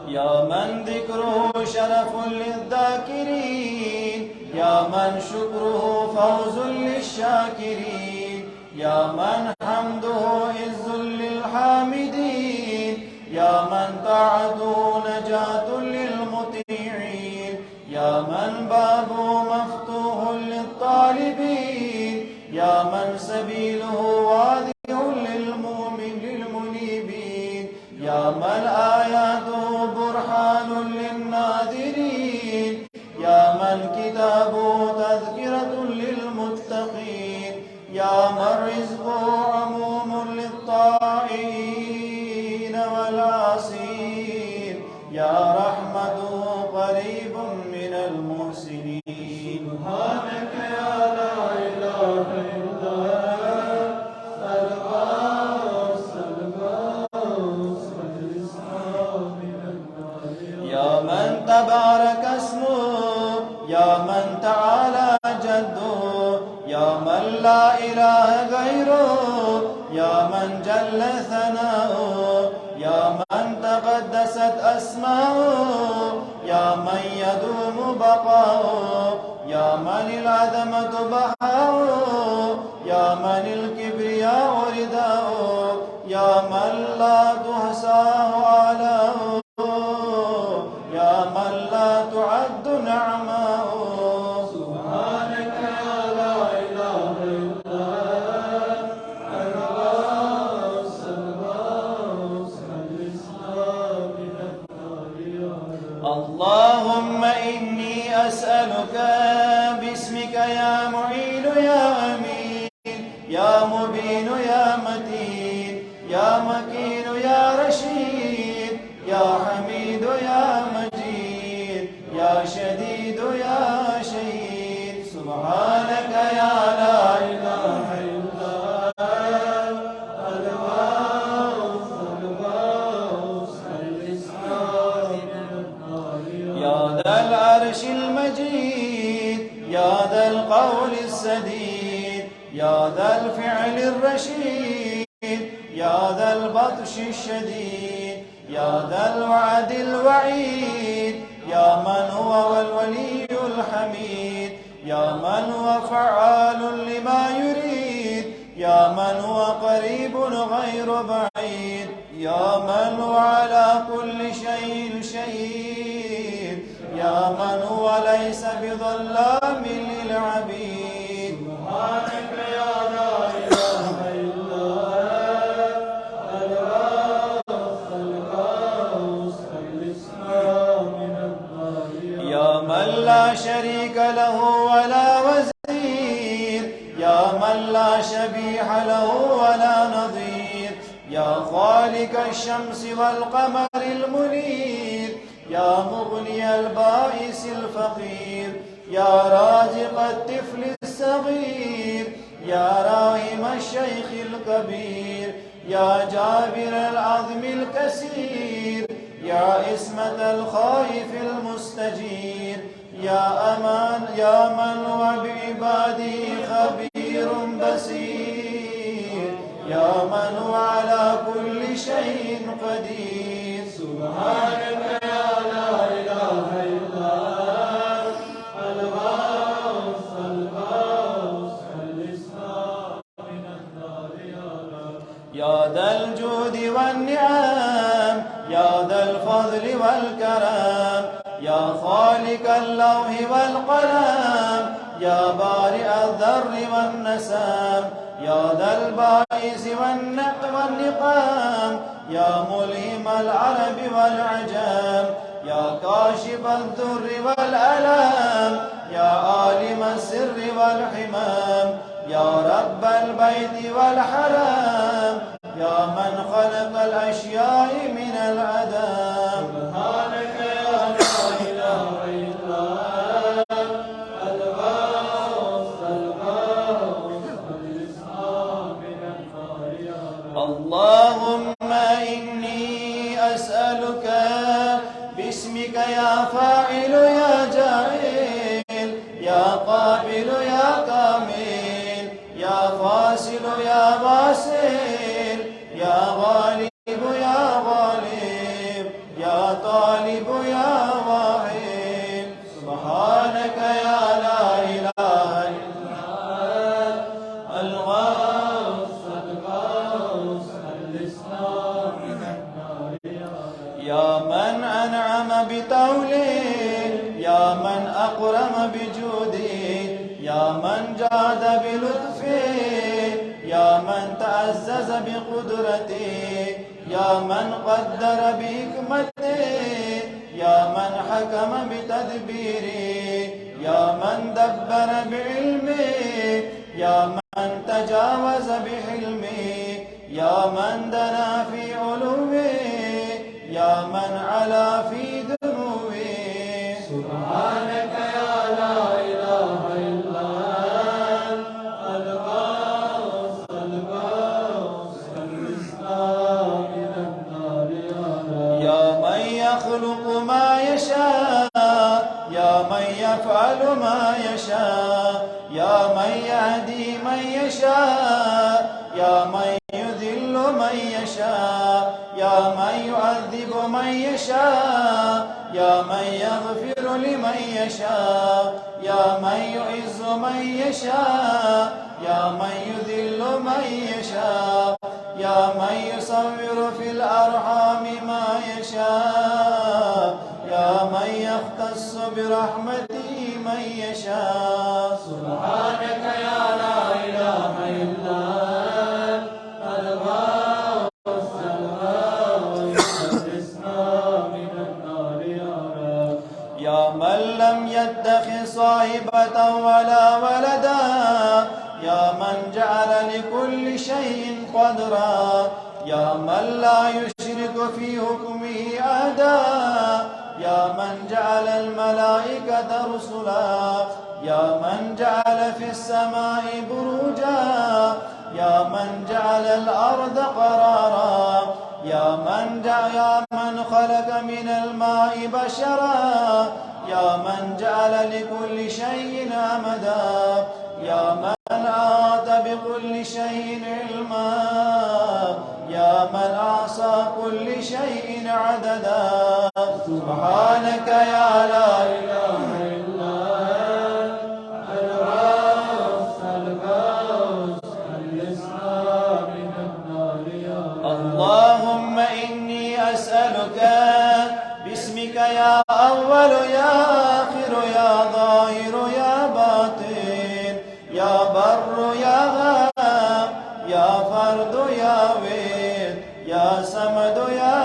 Speaker 2: يا من ذكره شرف للذاكرين يا من شكره فوز للشاكرين يا من حمده عز للحامدين يا من طاعته نجاة للمطيعين يا من بابه مفتوح للطالبين يا من سبيله واضح للمنيبين يا من آياته برهان للناذرين يا من كتابه تذكرة للمتقين يا من والرزق عموم للطائعين والعاصين، يا رحمته قريب من المحسنين. سبحانك يا لا إله إلا يا من تبارك اسمه، يا من تعالى جده، يا من لا إله غيره، يا من جل ثناؤه، يا من تقدست أسماؤه، يا من يدوم بقاؤه، يا من العظمة بهاؤه، يا من الكبرياء رداؤه، يا من لا تحصاه آلاؤه، يا من لا تعد نعماؤه. سبحانك يا لا إله إلا أنت اللهم إني أسألك باسمك يا معين يا أمين يا مبين يا متين يا مكين يا رشيد يا حميد يا مجيد يا شديد يا شهيد. سبحانك يا لا إله إلا يا ذا العرش المجيد، يا ذا القول السديد، يا ذا الفعل الرشيد، يا ذا البطش الشديد، يا ذا الوعد الوعيد، يا من هو الولي الحميد، يا من هو فعال لما يريد، يا من هو قريب غير بعيد، يا من هو على كل شيء شهيد، يا من هو ليس بظلام للعبيد. سبحانك يا لا إله إلا يا من لا شريك له ولا وزير، يا من لا شبيح له ولا نظير، يا خالق الشمس والقمر المنير، يا مغني البائس الفقير، يا رازق الطفل الصغير، يا راحم الشيخ الكبير، يا جابر العظم الكسير، يا اسمة الخائف المستجير، يا من هو بعباده خبير بصير، يا من هو على كل شيء قدير. سبحانك يا لا إله إلا يا ذا الجود والنعم، يا ذا الفضل والكرم، يا خالق اللوح والقلم، يا بارئ الذر والنسم، يا ذا البائس والنقام، يا ملهم العرب والعجم، يا كاشف الضر والألم، يا عالم السر والحمام، يا رب البيت والحرم، يا من خلق الأشياء من العدم. سبحانك يا لا إله إلا اللهم إني أسألك باسمك يا فاعل يا جاعل يا قابل يا كامل يا فاصل يا واصل يا غالب يا غالب يا طالب يا واحد. سبحانك يا لا إله إلا الغوث يا من أنعم بطوله، يا من أكرم بجوده، يا من جاد بلطفه، يا من تعزز بقدرته، يا من قدر بحكمته، يا من حكم بتدبيره، يا من دبر بعلمه، يا من تجاوز بحلمه، يا من دنا في علوه، يا من علا في دنوه.
Speaker 1: سبحانك يا لا إله إلا أنت الغوث الغوث خلصنا من النار
Speaker 2: يا من يخلق ما يشاء، يا من يفعل ما يشاء، يا من يهدي من يشاء، يا من يذل من يشاء، يا من يعذب من يشاء، يا من يغفر لمن يشاء، يا من يعز من يشاء، يا من يذل من يشاء، يا من يصور في الأرحام ما يشاء، يا من يختص برحمته من يشاء.
Speaker 1: سبحانك يا لا إله إلا أنت الغوث الغوث خلصنا من النار يا رب.
Speaker 2: يا من لم يتخذ صاحبة ولا ولدا، يا من جعل لكل شيء قدرا، يا من لا يشرك في حكمه أحدا، يا من جعل الملائكة رسلا، يا من جعل في السماء بروجا، يا من جعل الأرض قرارا، يا من خلق من الماء بشرا، يا من جعل لكل شيء أمدا، يا من أحاط بكل شيء علما، يا من أحصى كل شيء عددا. سبحانك يا لا إله
Speaker 1: إلا الغوث الغوث خلصنا من النار يا رب.
Speaker 2: اللهم إني أسألك باسمك يا أول يا آخر يا ظاهر يا باطن يا بر يا غاب يا فرد يا ود يا صمد يا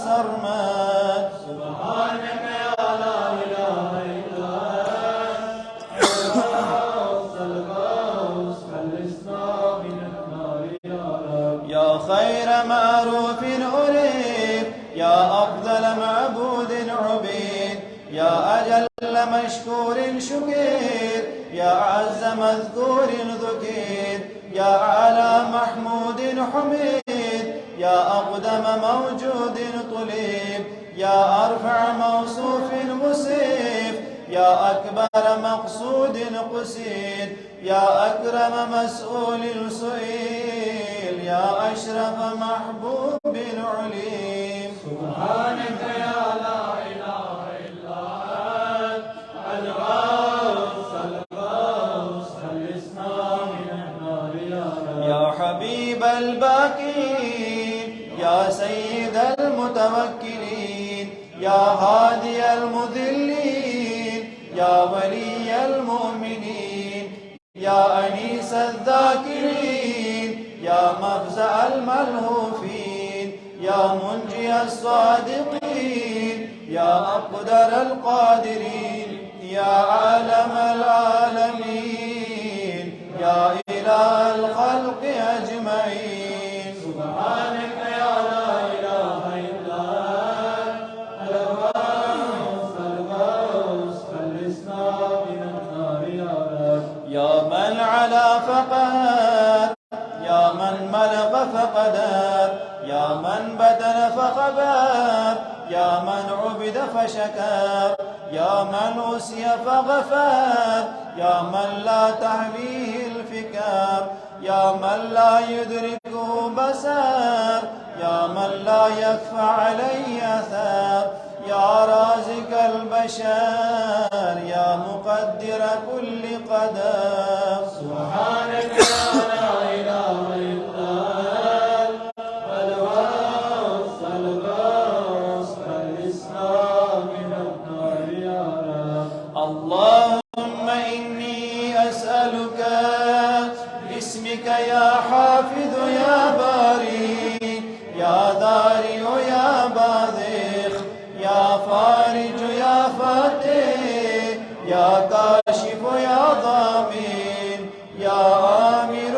Speaker 2: سرمد.
Speaker 1: سبحانك يا لا إله إلا أنت الغوث خلصنا من النار يا رب.
Speaker 2: يا خير معروف أريد، يا أفضل معبود عبيد، يا أجل مشكور شكير، يا أعز مذكور ذكير، يا أعلى محمود حميد، يا أقدم موجود طليب، يا أرفع موصوف مصيف، يا أكبر مقصود قسيد، يا أكرم مسؤول سئيل، يا أشرف محبوب عليم.
Speaker 1: سبحانك يا لا إله إلا أنت الغوث الغوث خلصنا من النار يا رب.
Speaker 2: يا حبيب الباكين، يا سيد المتوكلين، يا هادي المذلين، يا ولي المؤمنين، يا أنيس الذاكرين، يا مفزع الملهوفين، يا منجي الصادقين، يا أقدر القادرين، يا عالم العالمين، يا إله الخلق أجمعين.
Speaker 1: سبحانك يا لا إله إلا أنت الغوث الغوث خلصنا من النار يا رب.
Speaker 2: يا من علا فقهر، يا من ملك فقدر، يا من بدل فخبر، يا من عبد فشكر، يا من أسي فغفر، يا من لا تحويه الفكر، يا من لا يدركه بصر، يا من لا يخفى عليه أثر، يا رازق البشر، يا مقدر كل قدر.
Speaker 1: سبحانك يا لا إله إلا أنت الغوث الغوث خلصنا من النار يا رب.
Speaker 2: اللهم إني أسألك باسمك يا حافظ يا باري يا داري يا باذخ يا فارج يا فاتح يا كاشف يا ضامن يا آمر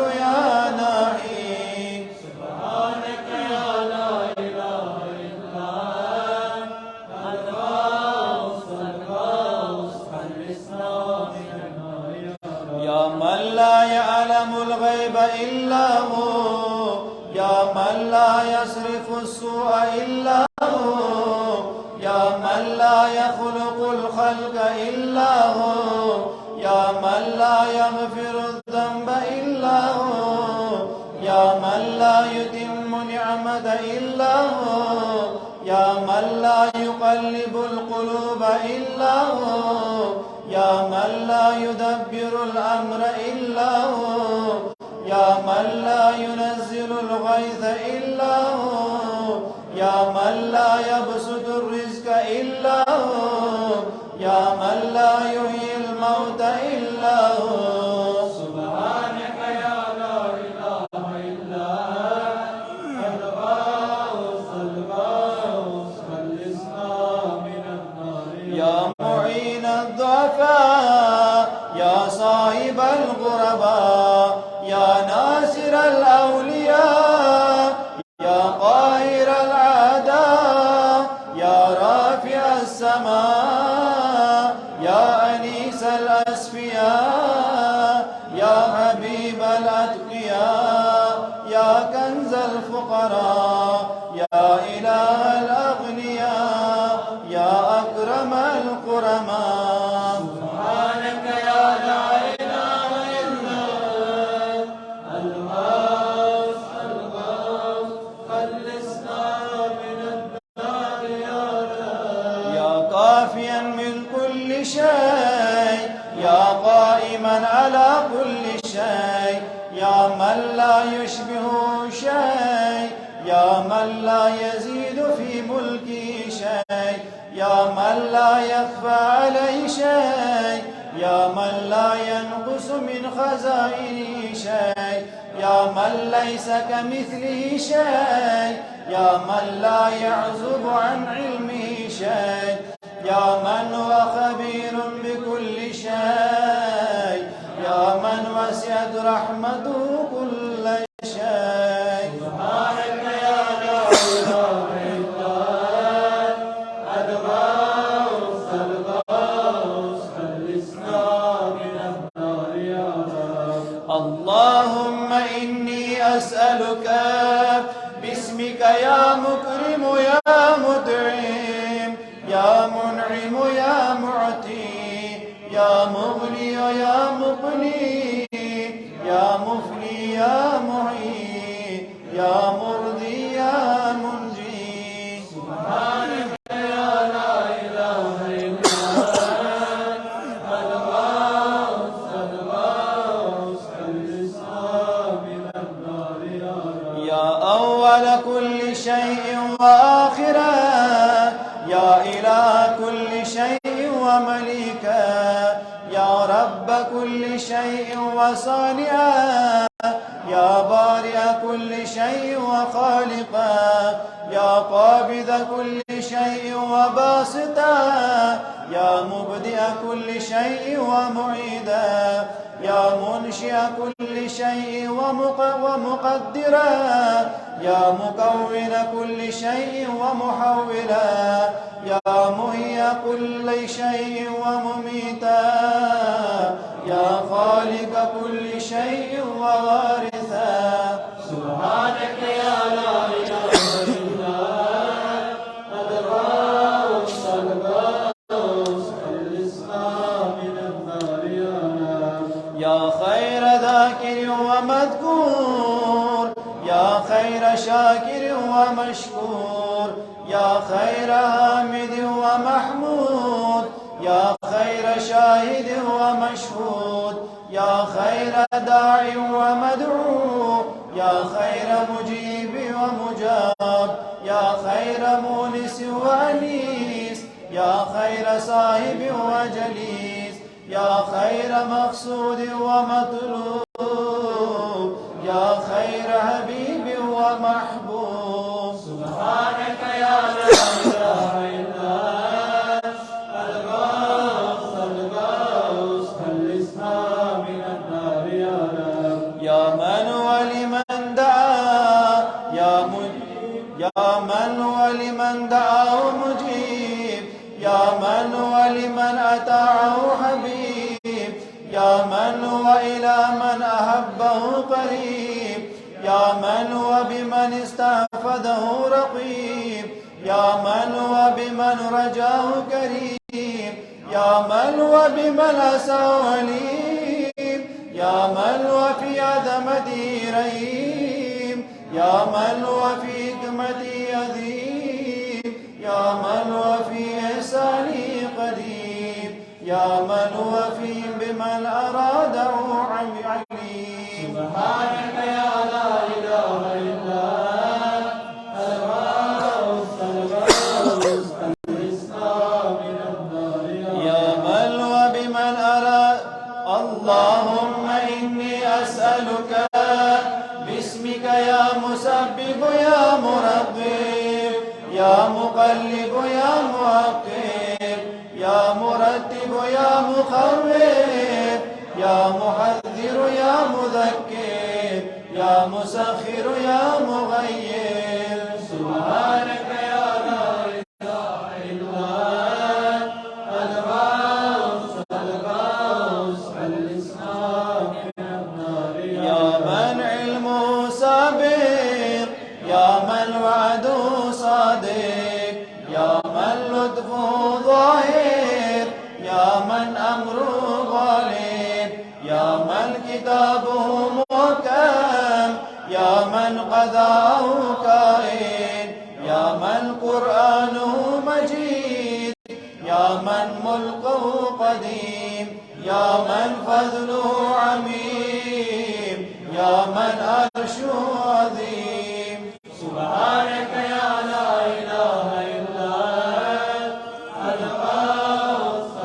Speaker 2: يصرف السوء إلا هو، يا من لا يخلق الخلق إلا هو، يا من لا يغفر الذنب إلا هو، يا من لا يتم نعمة إلا هو، يا من لا يقلب القلوب إلا هو، يا من لا يدبر الأمر إلا هو، يا من لا ينزل الغيث إلا هو، يا من لا يبسط الرزق إلا هو، يا من لا يحيي الموت إلا هو.
Speaker 1: سبحانك يا لا إله إلا أنت الغوث الغوث خلصنا من النار
Speaker 2: يا معين الضعفاء، يا صاحب الغرباء، يا ناصر الأولياء، يا قاهر الأعداء، يا رافع السماء، يا أنيس الأصفياء، يا حبيب الأتقياء، يا كنز الفقراء، يا إله الأغنياء، يا أكرم الكرماء.
Speaker 1: سبحانك يا لا إله إلا الغوث الغوث خلصنا من النار يا رب.
Speaker 2: يا كافيا من كل شيء، يا قائما على كل شيء، يا من لا يشبه شيء، يا من لا يزيد في ملكه شيء، يا من لا يخفى عليه شيء، يا من لا ينقص من خزائنه شيء، يا من ليس كمثله شيء، يا من لا يعزب عن علمه شيء، يا من هو خبير بكل شيء، يا من وسعت رحمته كل شيء.
Speaker 1: سبحانك يا لا إله إلا الغوث الغوث خلصنا من النار يا رب.
Speaker 2: اللهم إني أسألك باسمك يا مكرم يا مدعم يا منعم يا معطي يا مغني يا مقني يا مفني يا معين يا مرضي يا منجي.
Speaker 1: سبحانك يا لا إله إلا الغوث الغوث خلصنا من النار يا رب.
Speaker 2: يا أول كل شيء وآخره، يا إله كل شيء ومليكا، يا رب كل شيء وصانعا، يا بارئ كل شيء وخالقا، يا قابض كل شيء وباسطا، يا مبدئ كل شيء ومعيدا، يا منشئ كل شيء ومقدرا، يا مكون كل شيء ومحولا، يا مهي كل شيء ومميتا، يا خالق كل شيء ووارثا.
Speaker 1: سبحانك يا لا إله إلا الغوث الغوث خلصنا من النار يا رب.
Speaker 2: يا خير ذاكر ومذكور، يا خير شاكر ومشكور، يا خير حامد ومحمود، يا خير شاهد ومشهود، يا خير داع ومدعو، يا خير مجيب ومجاب، يا خير مونس وأنيس، يا خير صاحب وجليس، يا خير مقصود ومطلوب، يا خير حبيب ومحبوب.
Speaker 1: سبحانك يا لا إله إلا الغوث الغوث خلصنا من النار يا رب.
Speaker 2: يا من ولمن دعا يا من ولمن دعاه مجيب، يا من ولمن أطاعه حبيب، يا من وإلى من أحبه قريب، يا من وبمن استحفظه رقيب، يا من وبمن رجاه كريم، يا من وبمن أساه عليم، يا من وفي عظمته رحيم، يا من وفي حكمته عظيم، يا من وفي إحسانه قدير، يا من وفي بمن أراده عليم. سبحانك يا لا إله إلا اللهم إني أسألك باسمك يا مسبب يا مرغب يا مقلب يا مؤقب يا مرتب يا مخوف يا محذر يا مذكر يا مسخر يا مغير. سبحانك يا لا إله إلا يا من علمه سابق، يا من وعده صادق، يا من لطفه ظاهر، يا من أمره غالب، يا من كتابه محكم، يا من قضاه كائن، يا من قرآنه مجيد، يا من ملكه قديم، يا من فضله عميم، يا من عرشه عظيم. سبحانك يا لا إله إلا أنت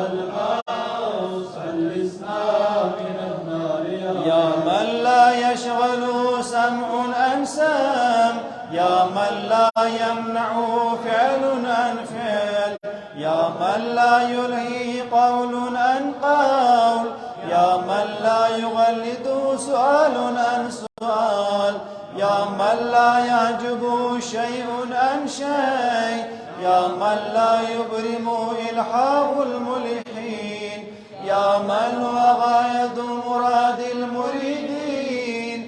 Speaker 2: الغوث الإسلام من النار. يا من لا يشغل سمع عن سمع، يا من لا يمنع فعل عن فعل، يا من لا يلهي قول عن قول، يا من لا يغلط سؤال عن سؤال، يا من لا يعجب شيء عن شيء، يا من لا يبرم إلحاق الملحين، يا من هو غاية مراد المريدين،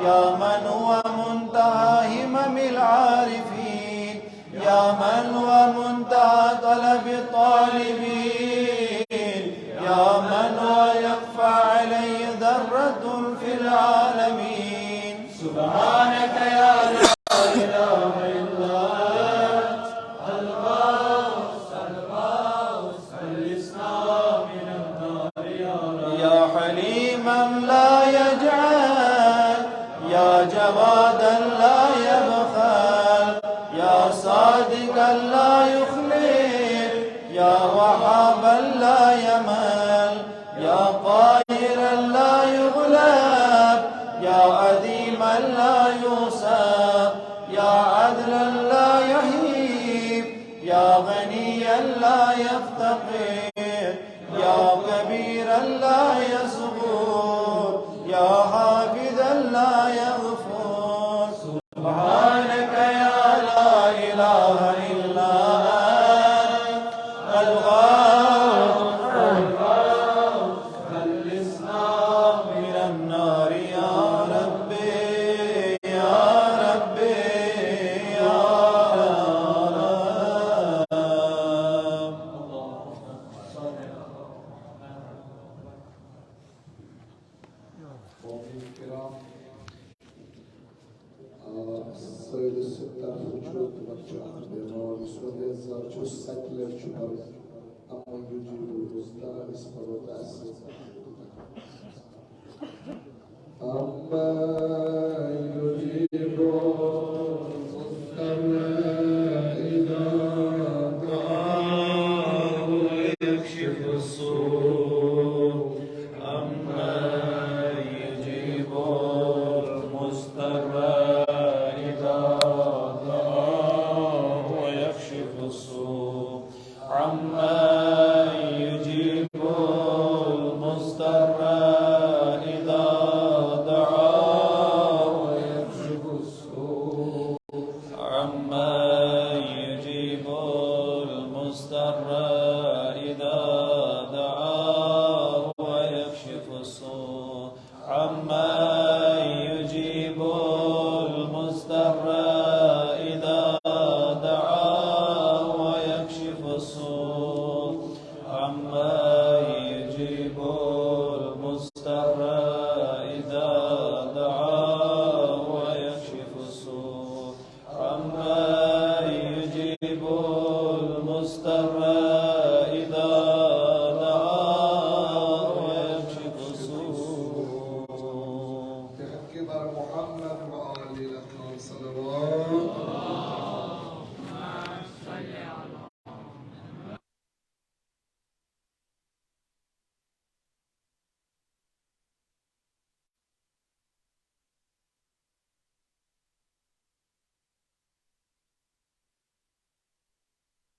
Speaker 2: يا من هو منتهى همم العارفين، يا من هو منتهى طلب الطالبين، يا من هو يخفى عليه ذرة في العالمين. سبحانك يا لا إله إلا الغوث الإسلام من النار. يا حليما لا يجعل، يا جوادا لا يبخل، يا صادقا لا يخلف، يا وهابا لا يمل، يا قاهرا لا يغلب، يا عظيما لا يوصف، يا عدلا لا يهيب، يا غنيا لا يفتقر، يا كبيرا لا يصغر، يا حافظا لا يغفر. سبحانك يا لا إله إلا أنت الغوث الإسلام من النار. يا ربي يا ربي يا আমরা